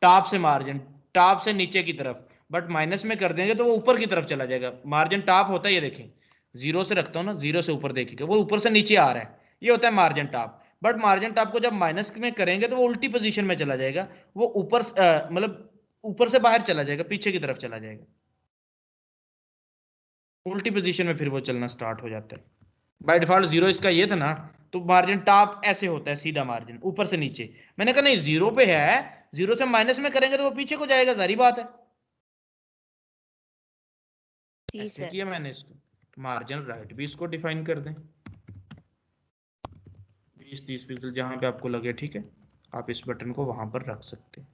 Speaker 1: टॉप से मार्जिन, टॉप से नीचे की तरफ, बट माइनस में कर देंगे तो वो ऊपर की तरफ चला जाएगा। मार्जिन टॉप होता है, ये देखें, जीरो से रखता हूँ ना, जीरो से ऊपर देखिएगा, वो ऊपर से नीचे आ रहा है, ये होता है margin top. But margin top को जब माइनस में करेंगे तो वो उल्टी पोजीशन में चला जाएगा, वो ऊपर मतलब ऊपर से बाहर चला जाएगा, पीछे की तरफ चला जाएगा, उल्टी पोजीशन में फिर वो चलना स्टार्ट हो जाता है। बाय डिफॉल्ट जीरो इसका ये था ना, तो मार्जिन टॉप ऐसे होता है, सीधा मार्जिन ऊपर से नीचे। मैंने कहा नहीं, जीरो पे है, जीरो से माइनस में करेंगे तो वो पीछे को जाएगा, सारी बात है।
Speaker 2: जी
Speaker 1: ऐसे
Speaker 2: सर।
Speaker 1: किया मैंने इसको। मार्जिन राइट भी इसको डिफाइन कर दें 20-30 पिक्सल, जहां पे आपको लगे ठीक है, आप इस बटन को वहां पर रख सकते हैं।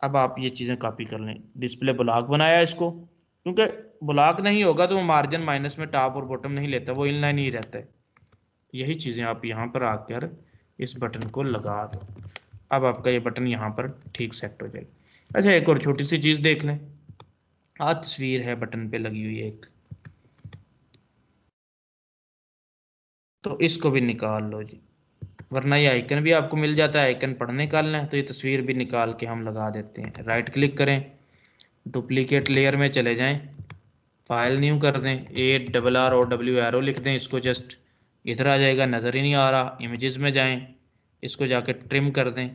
Speaker 1: अब आप ये चीजें कॉपी कर लें। डिस्प्ले ब्लॉक बनाया इसको, क्योंकि ब्लॉक नहीं होगा तो वो मार्जिन माइनस में टॉप और बॉटम नहीं लेता, वो इनलाइन ही रहता है। यही चीज़ें आप यहाँ पर आकर इस बटन को लगा दो। अब आपका ये बटन यहाँ पर ठीक सेट हो जाएगा। अच्छा, एक और छोटी सी चीज़ देख लें, तस्वीर है बटन पे लगी हुई एक, तो इसको भी निकाल लो जी, वरना ये आइकन भी आपको मिल जाता है। आइकन पढ़ने निकालना है तो ये तस्वीर भी निकाल के हम लगा देते हैं। राइट क्लिक करें, डुप्लीकेट लेयर में चले जाएं, फाइल न्यू कर दें, ARROW एरो लिख दें, इसको जस्ट इधर आ जाएगा, नज़र ही नहीं आ रहा। इमेजेस में जाएं, इसको जाकर ट्रिम कर दें,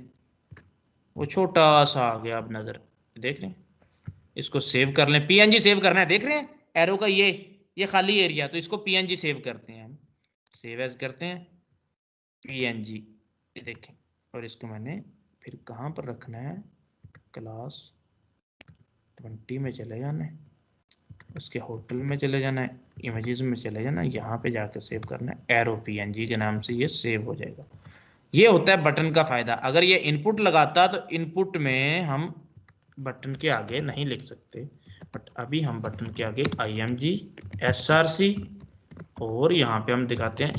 Speaker 1: वो छोटा सा आ गया, अब नज़र देख रहे हैं। इसको सेव कर लें, PNG सेव करना है, देख रहे हैं एरो का ये खाली एरिया, तो इसको PNG सेव करते हैं हम। सेव एज करते हैं PNG, ये देखें। और इसको मैंने फिर कहाँ पर रखना है, क्लास 20 में चले जाना है, उसके होटल में चले जाना है, इमेजेस में चले जाना है, यहाँ पे जाकर सेव करना है, एरो PNG के नाम से ये सेव हो जाएगा। ये होता है बटन का फायदा। अगर ये इनपुट लगाता तो इनपुट में हम बटन के आगे नहीं लिख सकते, बट अभी हम बटन के आगे IMG SRC, और यहाँ पे हम दिखाते हैं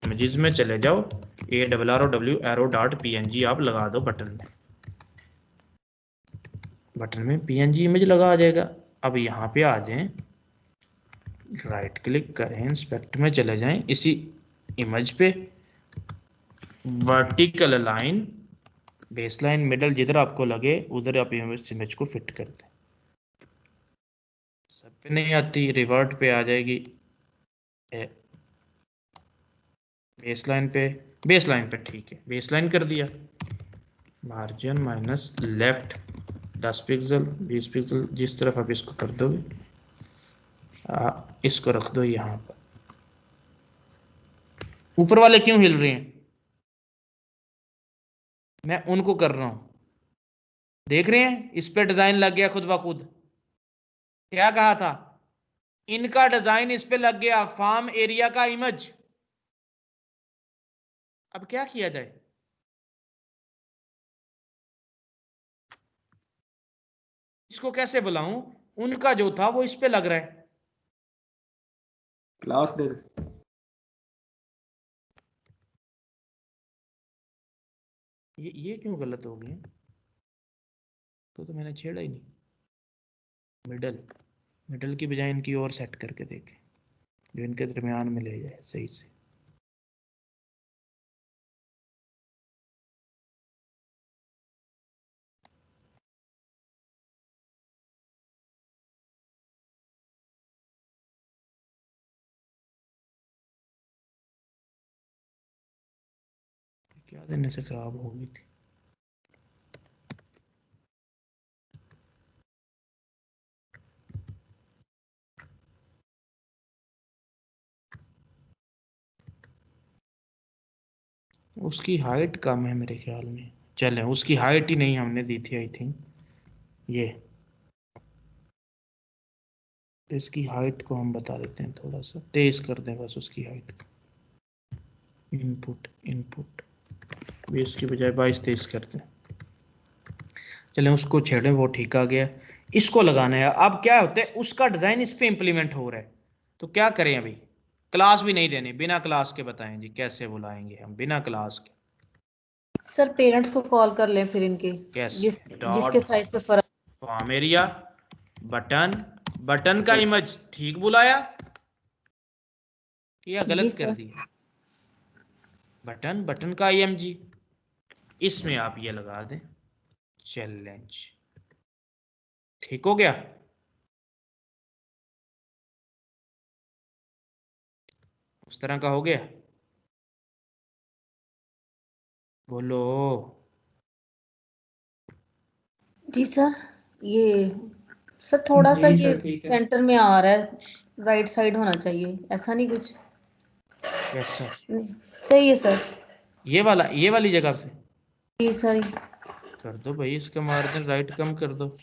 Speaker 1: इमेजेस में चले जाओ, ARROW arrow.png आप लगा दो बटन में, बटन में PNG इमेज लगा आ जाएगा। अब यहाँ पे आ जाएं, राइट क्लिक करें, इंस्पेक्ट में चले जाएं, इसी इमेज पे vertical line, base line, middle, जिधर आपको लगे उधर आप इमेज को फिट कर दें। सब पे नहीं आती, रिवर्ट पे आ जाएगी, बेस लाइन पे, बेस लाइन पे ठीक है, बेस लाइन कर दिया। Margin minus left 10 pixel 20 pixel, जिस तरफ आप इसको कर दोगे, इसको रख दो यहाँ पर। ऊपर वाले क्यों हिल रहे हैं, मैं उनको कर रहा हूं, देख रहे हैं, इस पे डिजाइन लग गया खुद ब खुद। क्या कहा था, इनका डिजाइन इस पे लग गया, फार्म एरिया का इमेज। अब क्या किया जाए, इसको कैसे बुलाऊं, उनका जो था वो इस पे लग रहा है।
Speaker 8: क्लास दे
Speaker 1: ये क्यों गलत हो गया, तो मैंने छेड़ा ही नहीं। मिडल की बजाय इनकी और सेट करके देखें, जो इनके दरमियान में ले जाए सही से। क्या देने से खराब हो गई थी। उसकी हाइट कम है मेरे ख्याल में। चले, उसकी हाइट ही नहीं हमने दी थी आई थिंक। ये इसकी हाइट को हम बता देते हैं, थोड़ा सा तेज कर दें बस उसकी हाइट को। इनपुट 20 की बजाय 22 23 करते हैं। चलें उसको छेड़ें, वो ठीक आ गया। इसको लगाना है। अब क्या होता है, उसका डिज़ाइन इस पे इम्प्लीमेंट हो रहा है, तो क्या करें अभी? क्लास भी नहीं देनी, बिना क्लास के बताएं जी कैसे बुलाएंगे हम बिना क्लास के।
Speaker 4: सर पेरेंट्स को कॉल कर लें फिर इनके,
Speaker 1: कैसे?
Speaker 4: जिसके साइज पे फर्क।
Speaker 1: फॉर्म एरिया बटन का इमेज ठीक बुलाया या
Speaker 4: जी
Speaker 1: गलत कर
Speaker 4: सर।
Speaker 1: दिया? बटन का IMG, इसमें आप ये लगा दें चैलेंज। ठीक हो गया? उस तरह का हो गया? बोलो।
Speaker 4: जी सर, ये सर थोड़ा सा
Speaker 5: जी
Speaker 4: ये
Speaker 5: सर ठीक है।
Speaker 4: सेंटर में आ रहा है, राइट साइड होना चाहिए, ऐसा नहीं कुछ।
Speaker 1: कैसा?
Speaker 4: सही है सर।
Speaker 1: ये वाली जगह से
Speaker 4: जी सर।
Speaker 1: कर दो भाई, इसका मार्जिन राइट कम कर दो।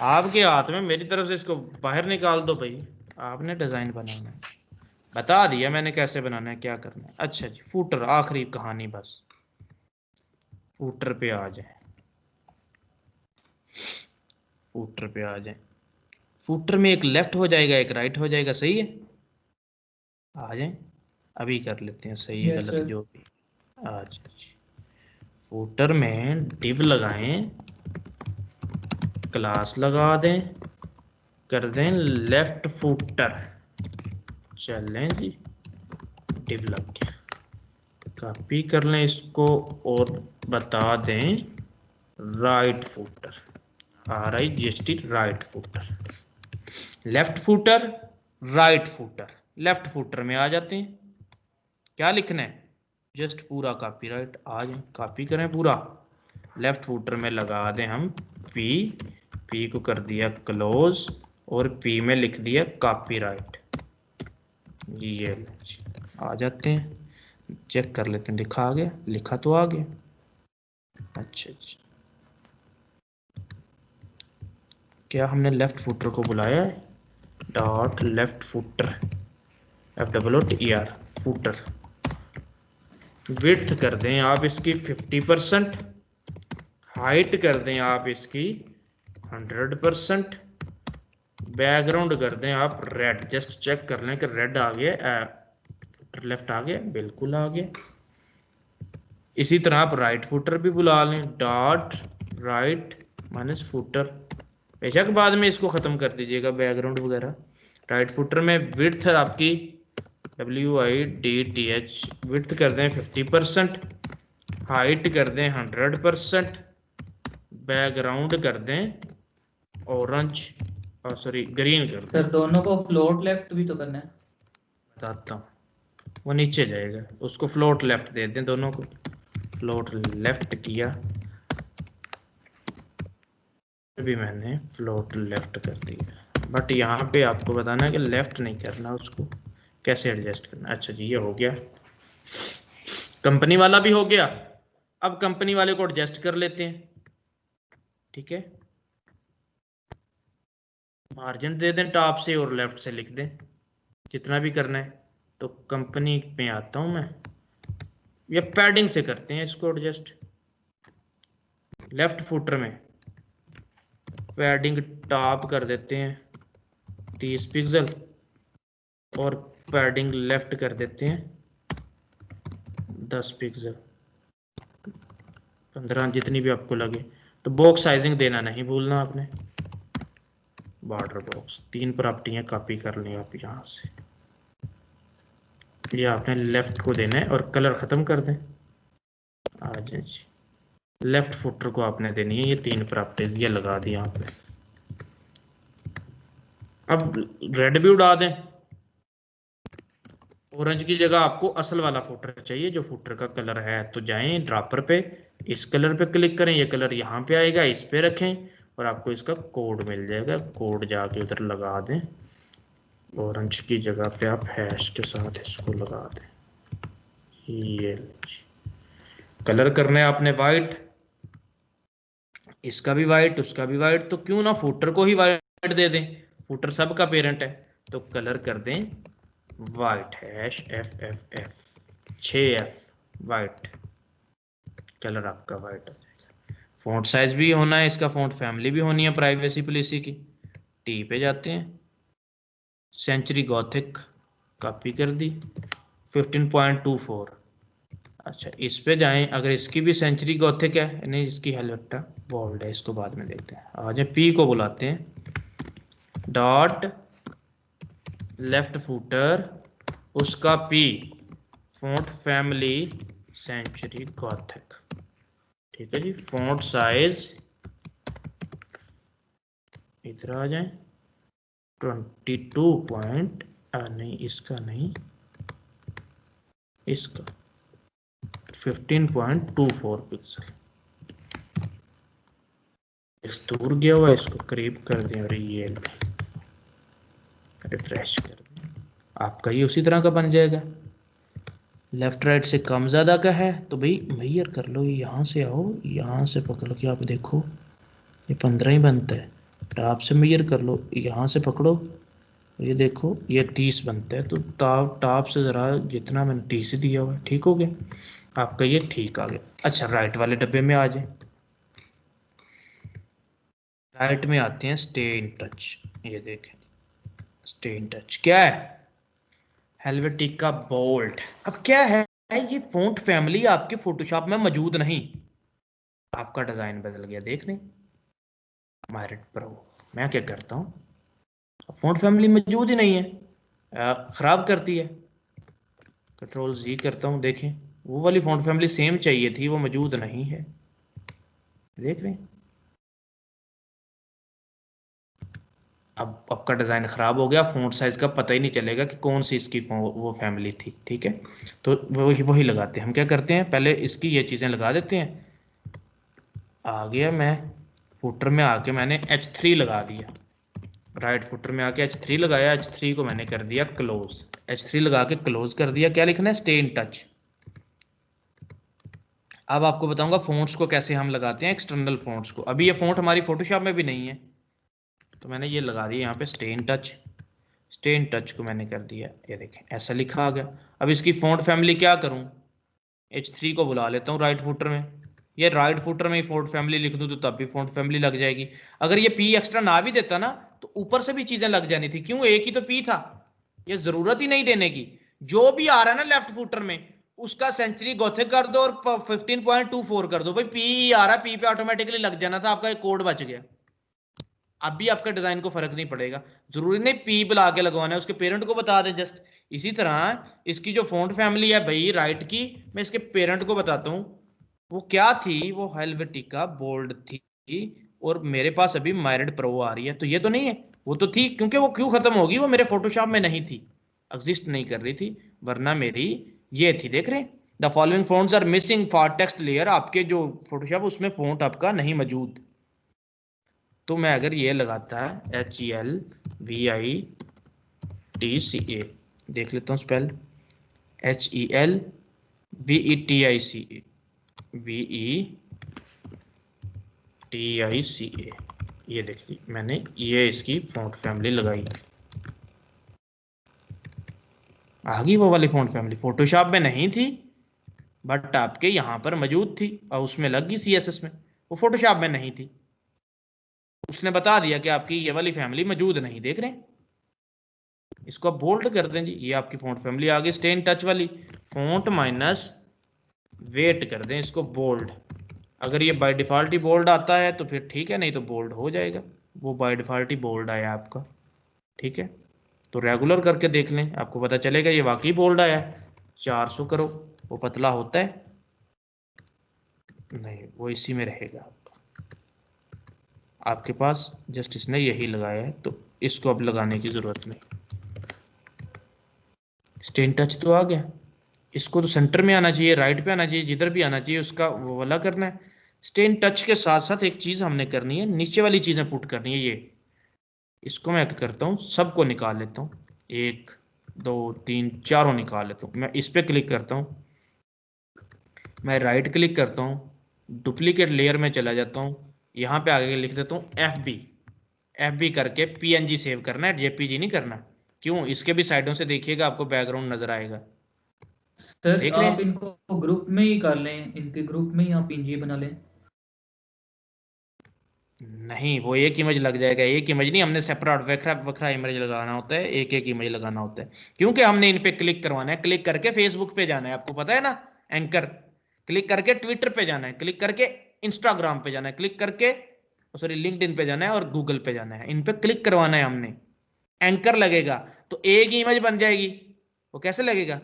Speaker 1: आपके हाथ में, मेरी तरफ से इसको बाहर निकाल दो भाई। आपने डिजाइन बनाना है, बता दिया मैंने कैसे बनाना है, क्या करना है। अच्छा जी, फूटर आखिरी कहानी बस। फूटर पे आ जाए, फूटर पे आ जाए। फूटर में एक लेफ्ट हो जाएगा, एक राइट हो जाएगा, सही है? आ जाए, अभी कर लेते हैं सही है
Speaker 5: यस
Speaker 1: गलत
Speaker 5: सर।
Speaker 1: जो भी। अच्छा जी, फूटर में डिव लगाएं, क्लास लगा दें, कर दें लेफ्ट फूटर। चलें जी, डिव लग गया। कॉपी कर लें इसको और बता दें right footer, RIGHT right footer. Left footer, right footer. Left footer में आ जाते हैं, क्या लिखना है? जस्ट पूरा कॉपीराइट। आ जाए, कॉपी करें पूरा। लेफ्ट फूटर में लगा दें हम पी को कर दिया क्लोज, और पी में लिख दिया कॉपीराइट। ये आ जाते हैं, चेक कर लेते हैं लिखा आ गया, लिखा तो आ गया। अच्छा, क्या हमने लेफ्ट फुटर को बुलाया है? Dot left footer, FOOTER footer. Width कर दें आप इसकी 50%, हाइट कर दें आप इसकी 100%, बैकग्राउंड कर दें आप रेड। जस्ट चेक कर लें कि रेड आ गया, फुटर लेफ्ट आ गया, बिल्कुल आ गया। इसी तरह आप राइट फुटर भी बुला लें, डॉट राइट माइनस फुटर। बेशक बाद में इसको ख़त्म कर दीजिएगा बैकग्राउंड वगैरह। राइट फुटर में विड्थ आपकी WIDTH, विड्थ कर दें 50%, हाइट कर दें 100%, बैकग्राउंड कर दें ऑरेंज, सॉरी ग्रीन कर दें।
Speaker 5: सर दोनों को फ्लोट लेफ्ट भी तो करना है।
Speaker 1: बताता हूँ, वो नीचे जाएगा, उसको फ्लोट लेफ्ट दे दें दोनों को। फ्लोट लेफ्ट किया, भी मैंने फ्लोट लेफ्ट कर दिया, बट यहाँ पे आपको बताना है कि लेफ्ट नहीं करना, उसको कैसे एडजस्ट करना। अच्छा जी, ये हो गया, कंपनी वाला भी हो गया। अब कंपनी वाले को एडजस्ट कर लेते हैं, ठीक है। मार्जिन दे दें टॉप से और लेफ्ट से लिख दें जितना भी करना है। तो कंपनी में आता हूं मैं, या पैडिंग से करते हैं इसको एडजस्ट। लेफ्ट फुटर में पैडिंग टॉप कर देते हैं 30 पिक्सल, और पैडिंग लेफ्ट कर देते हैं 10 पिक्सल, 15, जितनी भी आपको लगे। तो बॉक्स साइजिंग देना नहीं भूलना आपने। बॉर्डर बॉक्स, 3 प्रॉपर्टियां कॉपी कर ली आप यहाँ से। ये आपने लेफ्ट को देना है और कलर ख़त्म कर दें। आ जाए जी, लेफ्ट फुटर को आपने देनी है ये 3 प्रॉपर्टीज, ये लगा दी यहाँ पे। अब रेड भी उड़ा दें, ऑरेंज की जगह आपको असल वाला फुटर चाहिए जो फुटर का कलर है, तो जाएं ड्रॉपर पे, इस कलर पे क्लिक करें, ये कलर यहाँ पे आएगा, इस पे रखें और आपको इसका कोड मिल जाएगा। कोड जाके उधर लगा दें, ऑरेंज की जगह पे आप हैश के साथ इसको लगा दें। ये कलर करना है आपने वाइट, इसका भी वाइट, उसका भी वाइट, तो क्यों ना फुटर को ही वाइट दे दें, फुटर सबका पेरेंट है। तो कलर कर दें white, hash F F F 6F white, colour आपका वाइट हो जाएगा। फॉन्ट साइज भी होना है इसका, फॉन्ट फैमिली भी होनी है, प्राइवेसी पॉलिसी की। टी पे जाते हैं, सेंचुरी गॉथिक कॉपी कर दी 15.24। अच्छा इस पे जाएं, अगर इसकी भी सेंचुरी गॉथिक है, नहीं इसकी हेलवेक्टा बोल्ड है, इसको बाद में देखते हैं। आ जाए पी को बुलाते हैं, डॉट लेफ्ट फुटर उसका P, font family century gothic, ठीक है जी। फॉन्ट साइज इधर आ जाए 22 पॉइंट, नहीं इसका नहीं, इसका 15.24 पिक्सल। दूर गया हुआ, इसको करीब कर दें और ये रिफ्रेश कर दें, आपका ये उसी तरह का बन जाएगा। लेफ्ट राइट से कम ज़्यादा का है तो भाई मेजर कर लो, यहाँ से आओ, यहाँ से पकड़ के आप देखो ये 15 ही बनता है। टॉप से मेजर कर लो, यहाँ से पकड़ो, ये देखो ये 30 बनता है। तो टॉप से ज़रा जितना मैंने 30 दिया हुआ है, ठीक हो गया आपका, ये ठीक आ गया। अच्छा राइट वाले डब्बे में आ जाए, राइट में आते हैं स्टे इन टच। ये देखें स्टे इन टच क्या है, हेल्वेटिका बोल्ट। अब क्या है, ये फॉन्ट फैमिली आपके फोटोशॉप में मौजूद नहीं, आपका डिजाइन बदल गया, देख रहे मायरेट प्रो। मैं क्या करता हूँ, फॉन्ट फैमिली मौजूद ही नहीं है, खराब करती है। Ctrl+Z करता हूँ, देखें वो वाली फॉन्ट फैमिली सेम चाहिए थी, वो मौजूद नहीं है, देख रहे हैं। अब आपका डिज़ाइन ख़राब हो गया, फ़ॉन्ट साइज़ का पता ही नहीं चलेगा कि कौन सी इसकी वो फैमिली थी, ठीक है। तो वही लगाते हैं हम, क्या करते हैं पहले इसकी ये चीज़ें लगा देते हैं। आ गया मैं फुटर में आके मैंने H3 लगा दिया, राइट फुटर में आके H3 लगाया, H3 को मैंने कर दिया क्लोज, H3 लगा के क्लोज कर दिया। क्या लिखना है, स्टे इन टच। अब आपको बताऊंगा फ़ॉन्ट्स को कैसे हम लगाते हैं, एक्सटर्नल फ़ॉन्ट्स को। अभी ये फ़ॉन्ट हमारी फोटोशॉप में भी नहीं है, तो मैंने ये लगा दिया यहाँ पे stay in touch. Stay in touch को मैंने कर दिया, ये देखें ऐसा लिखा आ गया। अब इसकी फॉन्ट फैमिली क्या करूँ, H3 को बुला लेता हूँ राइट फुटर में, ये राइट फुटर में ही फॉन्ट फैमिली लिख दूँ तो तब भी फॉन्ट फैमिली लग जाएगी। अगर ये P एक्स्ट्रा ना भी देता ना तो ऊपर से भी चीज़ें लग जानी थी, क्यों, एक ही तो P था, ये ज़रूरत ही नहीं देने की। जो भी आ रहा है ना लेफ्ट फुटर में उसका सेंचुरी गॉथिक कर दो और 15.24 कर दो, भाई P आ रहा है, P पे ऑटोमेटिकली लग जाना था, आपका एक कोड बच गया। अब भी आपका डिजाइन को फर्क नहीं पड़ेगा, जरूरी नहीं पी बुला के लगवाना है, उसके पेरेंट को बता दें जस्ट। इसी तरह इसकी जो फॉन्ट फैमिली है भाई राइट की, मैं इसके पेरेंट को बताता हूँ वो क्या थी, वो हेल्वेटिका बोल्ड थी, और मेरे पास अभी मायरेट प्रो आ रही है, तो ये तो नहीं है, वो तो थी, क्योंकि वो क्यों खत्म होगी, वो मेरे फोटोशॉप में नहीं थी, एग्जिस्ट नहीं कर रही थी, वरना मेरी ये थी। देख रहे हैं, the following fonts are missing for text layer, आपके जो फोटोशॉप उसमें फॉन्ट आपका नहीं मौजूद। तो मैं अगर ये लगाता है HELVITCA, देख लेता हूँ स्पेल, HELVETICA, ये देख ली मैंने, ये इसकी फॉन्ट फैमिली लगाई, आ गई वो वाली फॉन्ट फैमिली, फोटोशॉप में नहीं थी बट आपके यहाँ पर मौजूद थी और उसमें लग गई CSS में, वो फोटोशॉप में नहीं थी, उसने बता दिया कि आपकी ये वाली फैमिली मौजूद नहीं। देख रहे हैं, इसको आप बोल्ड कर दें जी, ये आपकी फॉन्ट फैमिली आ गई स्टे इन टच वाली। फॉन्ट माइनस वेट कर दें इसको बोल्ड, अगर ये बाय डिफॉल्ट ही बोल्ड आता है तो फिर ठीक है, नहीं तो बोल्ड हो जाएगा। वो बाय डिफ़ॉल्ट ही बोल्ड आया आपका, ठीक है। तो रेगुलर करके देख लें, आपको पता चलेगा ये वाकई बोल्ड आया है। 400 करो, वो पतला होता है नहीं, वो इसी में रहेगा आपके पास। जस्ट इसने यही लगाया है, तो इसको अब लगाने की ज़रूरत नहीं। स्टेन टच तो आ गया, इसको तो सेंटर में आना चाहिए, राइट पे आना चाहिए, जिधर भी आना चाहिए उसका वो वाला करना है। स्टेन टच के साथ साथ एक चीज़ हमने करनी है, नीचे वाली चीज़ें पुट करनी है। ये इसको मैं क्या करता हूँ, सबको निकाल लेता हूँ, 1 2 3 चारों निकाल लेता हूँ। मैं इस पर क्लिक करता हूँ, मैं राइट क्लिक करता हूँ, डुप्लीकेट लेयर में चला जाता हूँ, यहाँ पे आगे लिख देता हूँ FB करके PNG सेव करना है, JPG नहीं करना। क्यों, इसके भी साइडों से देखिएगा आपको बैकग्राउंड नजर आएगा।
Speaker 5: सर
Speaker 1: देख रहे
Speaker 5: आप
Speaker 1: हैं?
Speaker 5: इनको ग्रुप में ही कर लें, इनके ग्रुप में ही आप PNG बना लें।
Speaker 1: नहीं, वो एक इमेज लग जाएगा, एक इमेज नहीं, हमने सेपरेट वखरा इमेज लगाना होता है, एक एक इमेज लगाना होता है, क्योंकि हमने इन पे क्लिक करवाना है। क्लिक करके फेसबुक पे जाना है, आपको पता है ना, एंकर। क्लिक करके ट्विटर पे जाना है, क्लिक करके इंस्टाग्राम पे जाना है, क्लिक करके सॉरी लिंक्डइन पे जाना है और गूगल पे जाना है। इन पे क्लिक करवाना है हमने, एंकर लगेगा तो एक ही इमेज बन जाएगी। वो कैसे लगेगा,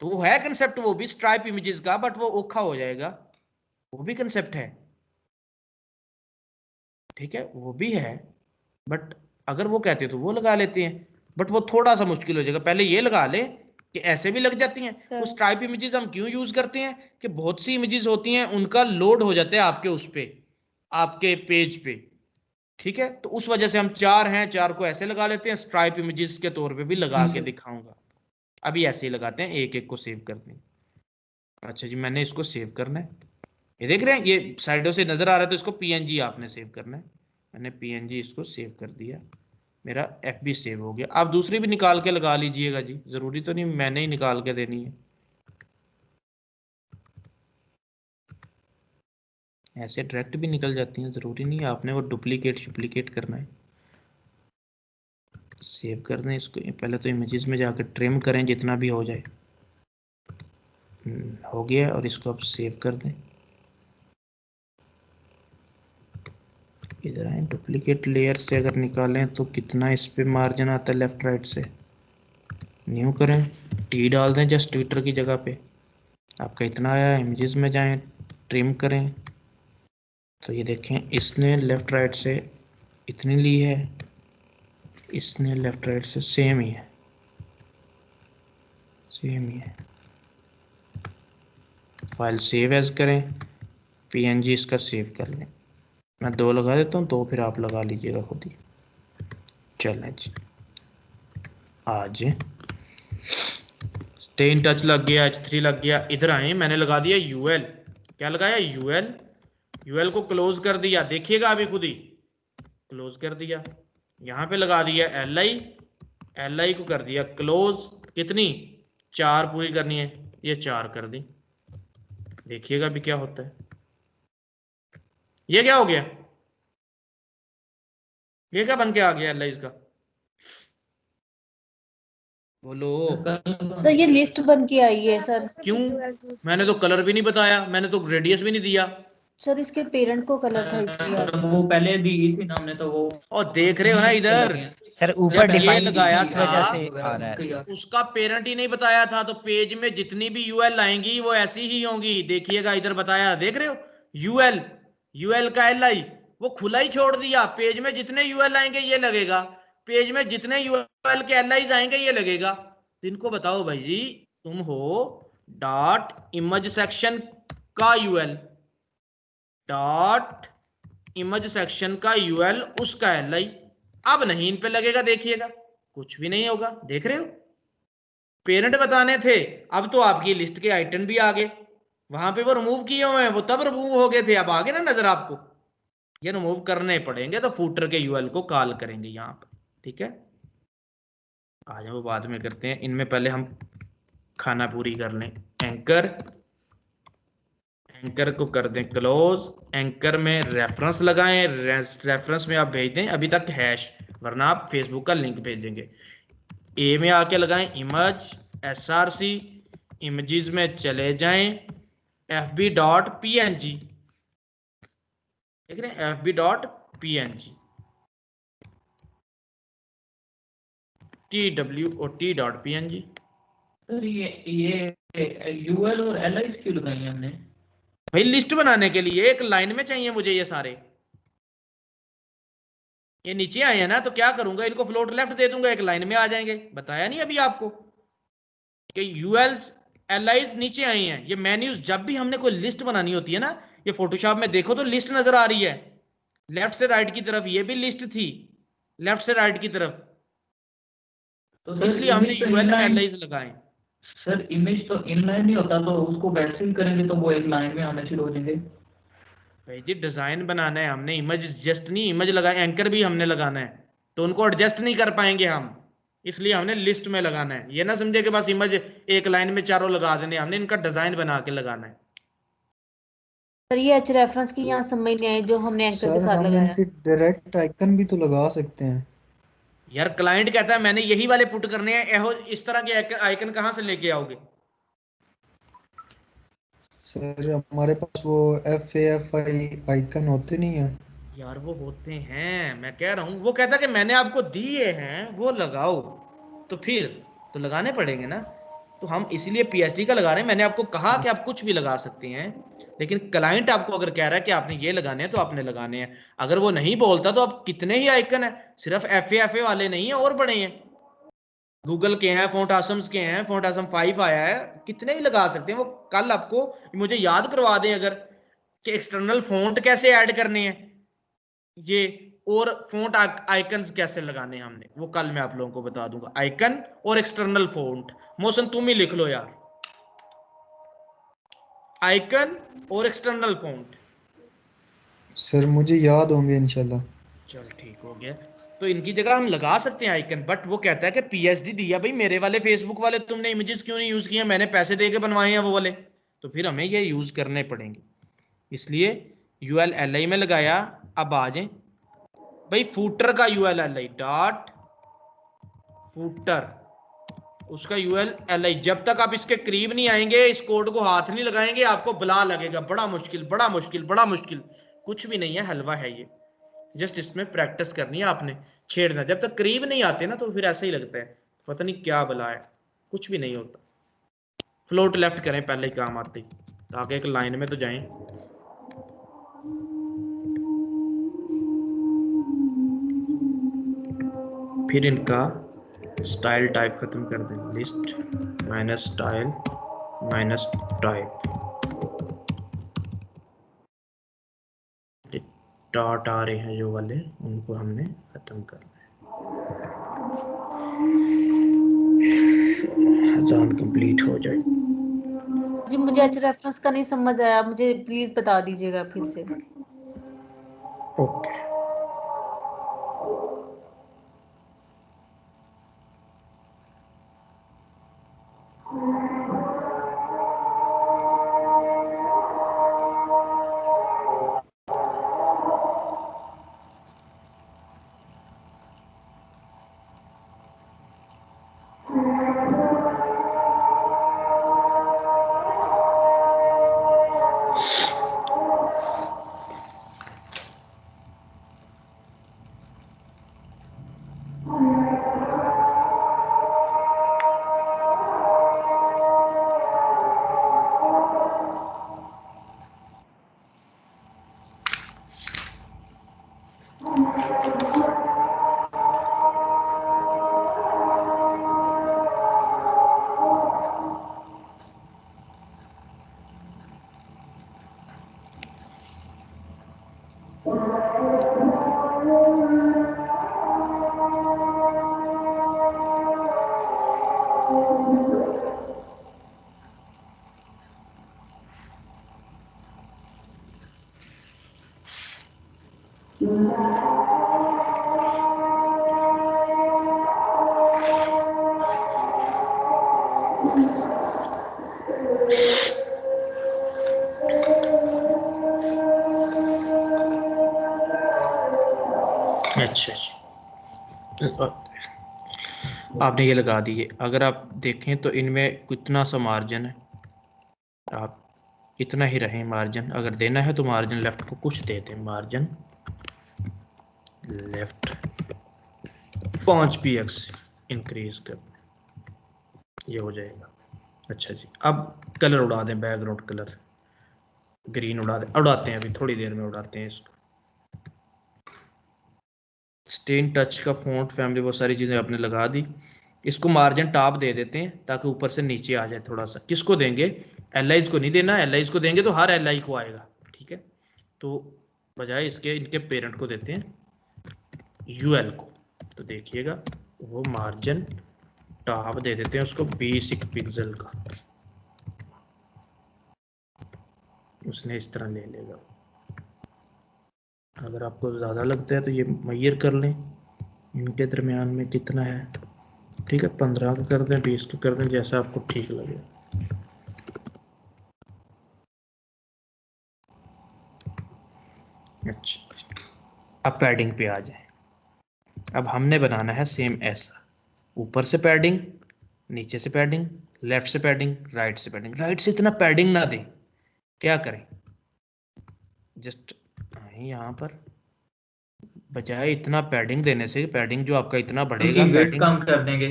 Speaker 1: तो वो है कंसेप्ट, वो भी स्ट्राइप इमेजेस का, बट वो औखा हो जाएगा, वो भी कंसेप्ट है, ठीक है, वो भी है। बट अगर वो कहते हैं तो वो लगा लेते हैं, बट वो थोड़ा सा मुश्किल हो जाएगा। पहले ये लगा ले कि ऐसे भी लग जाती हैं। वो स्ट्राइप इमेजेस हम क्यों यूज करते हैं कि बहुत सी इमेजेस होती हैं, उनका लोड हो जाता है आपके उस पे, आपके पेज पे, ठीक है। तो उस वजह से हम 4 हैं, 4 को ऐसे लगा लेते हैं, स्ट्राइप इमेजेस के तौर पे भी लगा
Speaker 5: जी
Speaker 1: के
Speaker 5: सर।
Speaker 1: दिखाऊंगा। अभी ऐसे ही लगाते हैं, एक एक को सेव करते हैं। अच्छा जी, मैंने इसको सेव करना है, ये देख रहे हैं ये साइडों से नजर आ रहा है, तो इसको PNG आपने सेव करना है। मैंने PNG इसको सेव कर दिया, मेरा FB सेव हो गया। आप दूसरी भी निकाल के लगा लीजिएगा जी, जरूरी तो नहीं मैंने ही निकाल के देनी है। ऐसे डायरेक्ट भी निकल जाती हैं, जरूरी नहीं आपने वो डुप्लीकेट करना है। सेव कर दें इसको, पहले तो इमेजेस में जाकर ट्रिम करें जितना भी हो जाए। हो गया, और इसको अब सेव कर दें। इधर आए, डुप्लीकेट लेयर से अगर निकालें तो कितना इस पे मार्जिन आता है लेफ्ट राइट से। न्यू करें, T डाल दें जस्ट ट्विटर की जगह पे, आपका इतना आया। इमेजेस में जाएं, ट्रिम करें, तो ये देखें इसने लेफ्ट राइट से इतनी ली है, इसने लेफ्ट राइट से सेम ही है, सेम ही है। फाइल सेव एज करें, PNG इसका सेव कर लें। मैं 2 लगा देता हूँ, 2 फिर आप लगा लीजिएगा खुद ही। चलें जी, आज स्टे इन टच लग गया, H3 लग गया। इधर आए, मैंने लगा दिया UL। क्या लगाया, UL को क्लोज कर दिया, देखिएगा अभी खुद ही क्लोज कर दिया। यहाँ पे लगा दिया LI को कर दिया क्लोज। कितनी, 4 पूरी करनी है, ये 4 कर दी। देखिएगा अभी क्या होता है। ये क्या हो गया, ये क्या बन के आ गया LI का, बोलो।
Speaker 4: सर ये लिस्ट बन के आई है सर।
Speaker 1: क्यों, मैंने तो कलर भी नहीं बताया, मैंने तो रेडियस भी नहीं दिया।
Speaker 4: सर इसके पेरेंट को कलर था इसलिए
Speaker 5: सर वो पहले दी थी ना हमने, तो वो
Speaker 1: और देख रहे हो ना इधर,
Speaker 6: सर ऊपर
Speaker 1: जब ये
Speaker 6: डिफाइन की
Speaker 1: लगाया
Speaker 6: थी, इस
Speaker 1: था
Speaker 6: वजह से आ रहा है सर।
Speaker 1: उसका पेरेंट ही नहीं बताया था, तो पेज में जितनी भी UL आएंगी वो ऐसी ही होंगी। देखिएगा इधर बताया, देख रहे हो, UL का LI वो खुला ही छोड़ दिया। पेज में जितने UL आएंगे ये लगेगा, पेज में जितने UL के LIs आएंगे ये लगेगा। तो इनको बताओ भाई जी, तुम हो डॉट इमेज सेक्शन का UL, डॉट इमेज सेक्शन का UL, उसका LI। अब नहीं इन पे लगेगा, देखिएगा कुछ भी नहीं होगा। देख रहे हो, पेरेंट बताने थे, अब तो आपकी लिस्ट के आइटम भी आ गए। वहां पे वो रिमूव किए हुए हैं, वो तब रिमूव हो गए थे, अब आगे ना नजर आपको। ये रिमूव करने पड़ेंगे, तो फूटर के UL को कॉल करेंगे यहाँ पर, ठीक है। आ जाओ, बाद में करते हैं, इनमें पहले हम खाना पूरी कर लें। एंकर को कर दें क्लोज। एंकर में रेफरेंस लगाएं, रेफरेंस में आप भेज दें अभी तक हैश, वरना आप फेसबुक का लिंक भेजेंगे। ए में आके लगाएं इमेज SRC, इमेजेस में चले जाएं FB.PNG, देख रहे हैं FB.PNG, TWOT.png।
Speaker 5: सर ये यूएल और एलआई क्यों लगाई है हमने?
Speaker 1: भाई लिस्ट बनाने के लिए एक लाइन में चाहिए मुझे ये सारे। ये नीचे आए हैं ना, तो क्या करूंगा, इनको फ्लोट लेफ्ट दे दूंगा, एक लाइन में आ जाएंगे। बताया नहीं अभी आपको कि यूएल्स एलआईज नीचे आई हैं। ये मेन्यूज जब भी हमने कोई लिस्ट बनानी होती है ना, ये फोटोशॉप में देखो तो लिस्ट नजर आ रही है लेफ्ट से राइट की तरफ, ये भी लिस्ट थी लेफ्ट से राइट की तरफ,
Speaker 5: तो
Speaker 1: इसलिए हमने यूएल एलआईज लगाए।
Speaker 5: सर इमेज तो इनलाइन नहीं होता, तो उसको वैसे ही करेंगे तो वो एक लाइन में आने शुरू हो जाएंगे।
Speaker 1: भाई जी डिजाइन बनाना है हमने, इमेज जस्ट नहीं, इमेज लगाए, एंकर भी हमने लगाना है, तो उनको एडजस्ट नहीं कर पाएंगे हम, इसलिए हमने लिस्ट में लगाना है। ये ना समझे कि बस इमेज एक लाइन में चारों लगा देने, हमने इनका डिजाइन बना के लगाना है।
Speaker 4: सर ये एच रेफरेंस की यहाँ समझ नहीं आई जो हमने एंकर के
Speaker 8: सर
Speaker 4: साथ
Speaker 8: हम
Speaker 4: लगाया।
Speaker 8: इनके डायरेक्ट आइकन भी तो लगा सकते हैं।
Speaker 1: यार क्लाइंट कहता है मैंने यही वाले पुट करने हैं, इस तरह के आइकन कहां से लेके आओगे?
Speaker 8: सर हमारे पास वो FAFI आइकन होते नहीं है।
Speaker 1: यार वो होते हैं, मैं कह रहा हूं, वो कहता कि मैंने आपको दिए हैं वो लगाओ, तो फिर तो लगाने पड़ेंगे ना। तो हम इसीलिए पीएचडी का लगा रहे हैं। मैंने आपको कहा कि आप कुछ भी लगा सकते हैं, लेकिन क्लाइंट आपको अगर कह रहा है कि आपने ये लगाने हैं तो आपने लगाने हैं। अगर वो नहीं बोलता तो अब कितने ही आइकन है, सिर्फ FAFA वाले नहीं है, और बड़े हैं, गूगल के हैं, फोंट आसम्स के हैं, फोंट आसम 5 आया है, कितने ही लगा सकते हैं। वो कल आपको मुझे याद करवा दें अगर, कि एक्सटर्नल फोंट कैसे ऐड करने हैं ये, और फोंट आइकन्स कैसे लगाने हैं हमने, वो कल मैं आप लोगों को बता दूंगा। आइकन और एक्सटर्नल फोंट, मोशन तुम ही लिख लो यार, आइकन और एक्सटर्नल फोंट।
Speaker 8: सर मुझे याद होंगे इंशाल्लाह।
Speaker 1: चल ठीक हो गया। तो इनकी जगह हम लगा सकते हैं आइकन, बट वो कहता है कि पीएचडी दिया भाई, मेरे वाले फेसबुक वाले तुमने इमेजेस क्यों नहीं यूज किए, मैंने पैसे दे के बनवाए हैं वो वाले, तो फिर हमें ये यूज करने पड़ेंगे, इसलिए ULLI में लगाया। अब आ जाए भाई फूटर का ULLI डॉट फूटर, उसका ULLI। जब तक आप इसके करीब नहीं आएंगे, इस कोड को हाथ नहीं लगाएंगे, आपको बुला लगेगा, बड़ा मुश्किल बड़ा मुश्किल बड़ा मुश्किल। कुछ भी नहीं है, हलवा है ये, जस्ट इसमें प्रैक्टिस करनी है आपने, छेड़ना। जब तक करीब नहीं आते ना तो फिर ऐसा ही लगता है पता नहीं क्या भला है, कुछ भी नहीं होता। फ्लोट लेफ्ट करें पहले ही काम आते ही, ताकि एक लाइन में तो जाएं। फिर इनका स्टाइल टाइप खत्म कर दें, list minus style minus type. Dot आ रहे हैं जो वाले, उनको हमने खत्म करना है। अजान कंप्लीट हो जाए।
Speaker 4: जी मुझे एच रेफरेंस का नहीं समझ आया, मुझे प्लीज बता दीजिएगा फिर से।
Speaker 1: ओके अच्छा आपने ये लगा दिए। अगर आप देखें तो इनमें कितना सा मार्जिन है, आप इतना ही रहे मार्जिन। अगर देना है तो मार्जिन लेफ्ट को कुछ दे दें, मार्जिन लेफ्ट 5 px इंक्रीज कर, ये हो जाएगा। अच्छा जी, अब कलर उड़ा दें, बैकग्राउंड कलर ग्रीन उड़ा दें, उड़ाते हैं अभी थोड़ी देर में उड़ाते हैं इसको। स्टेन टच का फ़ॉन्ट फैमिली वो सारी चीज़ें आपने लगा दी। इसको मार्जिन टॉप दे देते हैं ताकि ऊपर से नीचे आ जाए थोड़ा सा। किसको देंगे? एलाइज को नहीं देना, एलाइज को देंगे तो हर एलआई को आएगा, ठीक है। तो बजाय इसके इनके पेरेंट को देते हैं यूएल को। तो देखिएगा वो मार्जिन टॉप दे देते हैं उसको 20 पिक्सल का, उसने इस तरह ले लेगा। अगर आपको ज़्यादा लगता है तो ये मैयर कर लें इनके दरमियान में कितना है, ठीक है। 15 का कर दें, 20 का कर दें, जैसा आपको ठीक लगे। अच्छा, अब पैडिंग पे आ जाए। अब हमने बनाना है सेम ऐसा, ऊपर से पैडिंग, नीचे से पैडिंग, लेफ्ट से पैडिंग, राइट से पैडिंग। राइट से इतना पैडिंग ना दें, क्या करें, जस्ट यहाँ पर बजाय इतना पैडिंग देने से, पैडिंग जो आपका इतना बढ़ेगा,
Speaker 5: उसकी विड्थ
Speaker 1: पैडिंग
Speaker 5: कम कर देंगे।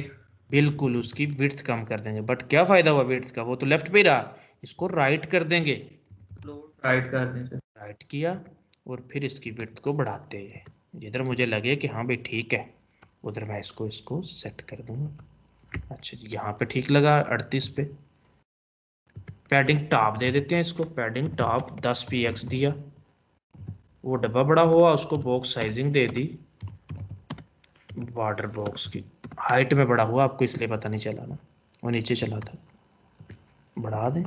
Speaker 1: बिल्कुल उसकी विड्थ कम कर देंगे। बट क्या फायदा हुआ विड्थ का, वो तो लेफ्ट पे ही रहा। इसको राइट कर देंगे,
Speaker 5: राइट कर देंगे।
Speaker 1: राइट किया और फिर इसकी विड्थ को बढ़ाते हैं जिधर मुझे लगे कि हाँ भाई ठीक है, उधर मैं इसको सेट कर दूंगा। अच्छा जी, यहाँ पे ठीक लगा 38 पे। पैडिंग टॉप दे देते हैं इसको, पैडिंग टॉप 10 px दिया। वो डब्बा बड़ा हुआ, उसको बॉक्स साइजिंग दे दी, बॉर्डर बॉक्स की हाइट में बड़ा हुआ, आपको इसलिए पता नहीं चला ना, वो नीचे चला था। बढ़ा दें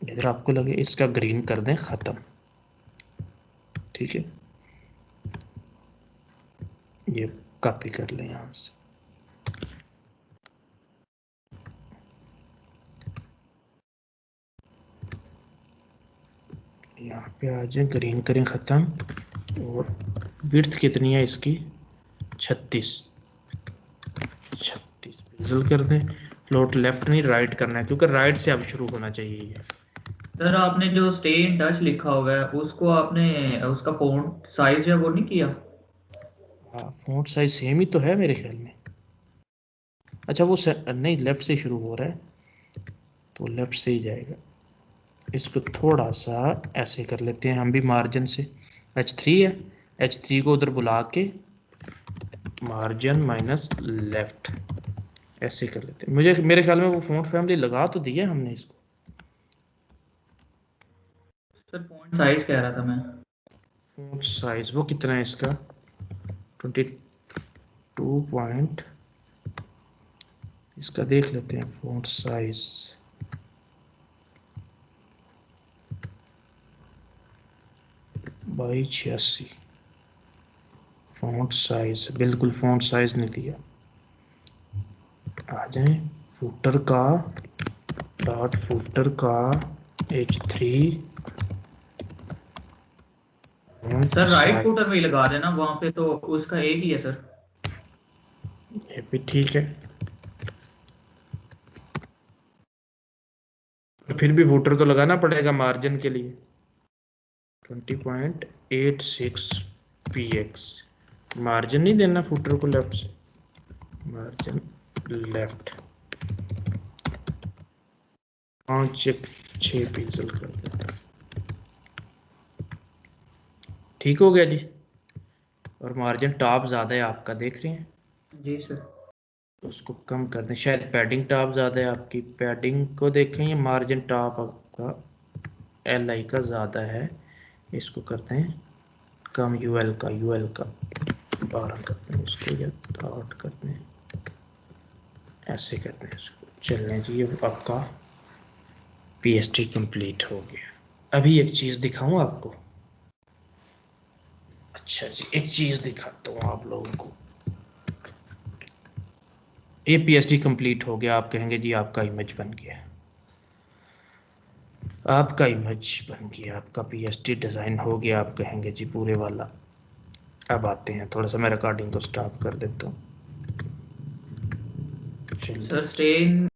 Speaker 1: इधर आपको लगे, इसका ग्रीन कर दें ख़त्म, ठीक है। ये कॉपी कर लें यहाँ से, यहाँ पे आ जाए, ग्रीन करें ख़त्म। और विड्थ कितनी है इसकी, 36 पिक्सल कर दें। फ्लोट लेफ्ट नहीं राइट करना है, क्योंकि राइट से अब शुरू होना चाहिए ये।
Speaker 5: सर आपने जो स्टे इन टच लिखा हुआ है उसको आपने उसका फॉन्ट साइज है वो नहीं किया?
Speaker 1: हाँ, फ़ॉन्ट साइज सेम ही तो है मेरे ख्याल में। अच्छा वो नहीं, लेफ्ट से शुरू हो रहा है तो लेफ्ट से ही जाएगा। इसको थोड़ा सा ऐसे कर लेते हैं हम भी मार्जिन से। H3 है, H3 को उधर बुला के मार्जिन माइनस लेफ्ट ऐसे कर लेते हैं। मुझे मेरे ख्याल में वो फ़ॉन्ट फैमिली लगा तो दिया हमने इसको।
Speaker 5: सर फॉन्ट साइज कह रहा था मैं।
Speaker 1: फ़ॉन्ट साइज वो कितना है इसका, 22 पॉइंट, इसका देख लेते हैं font size. By 86 font size, बिल्कुल फ़ॉन्ट साइज नहीं दिया। आ जाए फुटर का, डॉट फुटर का H3
Speaker 5: सर राइट फुटर में ही लगा देना, वहाँ पे तो उसका एक ही है सर।
Speaker 1: ये भी ठीक है, फिर भी फुटर तो लगाना पड़ेगा मार्जिन के लिए। 20.86 px मार्जिन नहीं देना फुटर को लेफ्ट से, मार्जिन लेफ्ट 5-6 पिक्सल कर देता। ठीक हो गया जी। और मार्जिन टॉप ज़्यादा है आपका, देख रहे हैं
Speaker 5: जी सर।
Speaker 1: उसको कम कर दें, शायद पैडिंग टॉप ज़्यादा है आपकी। पैडिंग को देखें, ये मार्जिन टॉप आपका LI का ज़्यादा है, इसको करते हैं कम, UL का 12 करते हैं इसको, या 8 करते हैं, ऐसे करते हैं इसको। चलने जी, ये आपका PST कंप्लीट हो गया। अभी एक चीज़ दिखाऊं आपको। अच्छा जी, एक चीज़ दिखाता हूँ आप लोगों को। ये PST कंप्लीट हो गया, आप कहेंगे जी आपका इमेज बन गया, आपका इमेज बन गया, आपका PST डिज़ाइन हो गया, आप कहेंगे जी पूरे वाला। अब आते हैं, थोड़ा सा मैं रिकॉर्डिंग को स्टॉप कर देता हूँ।
Speaker 5: Sir stay in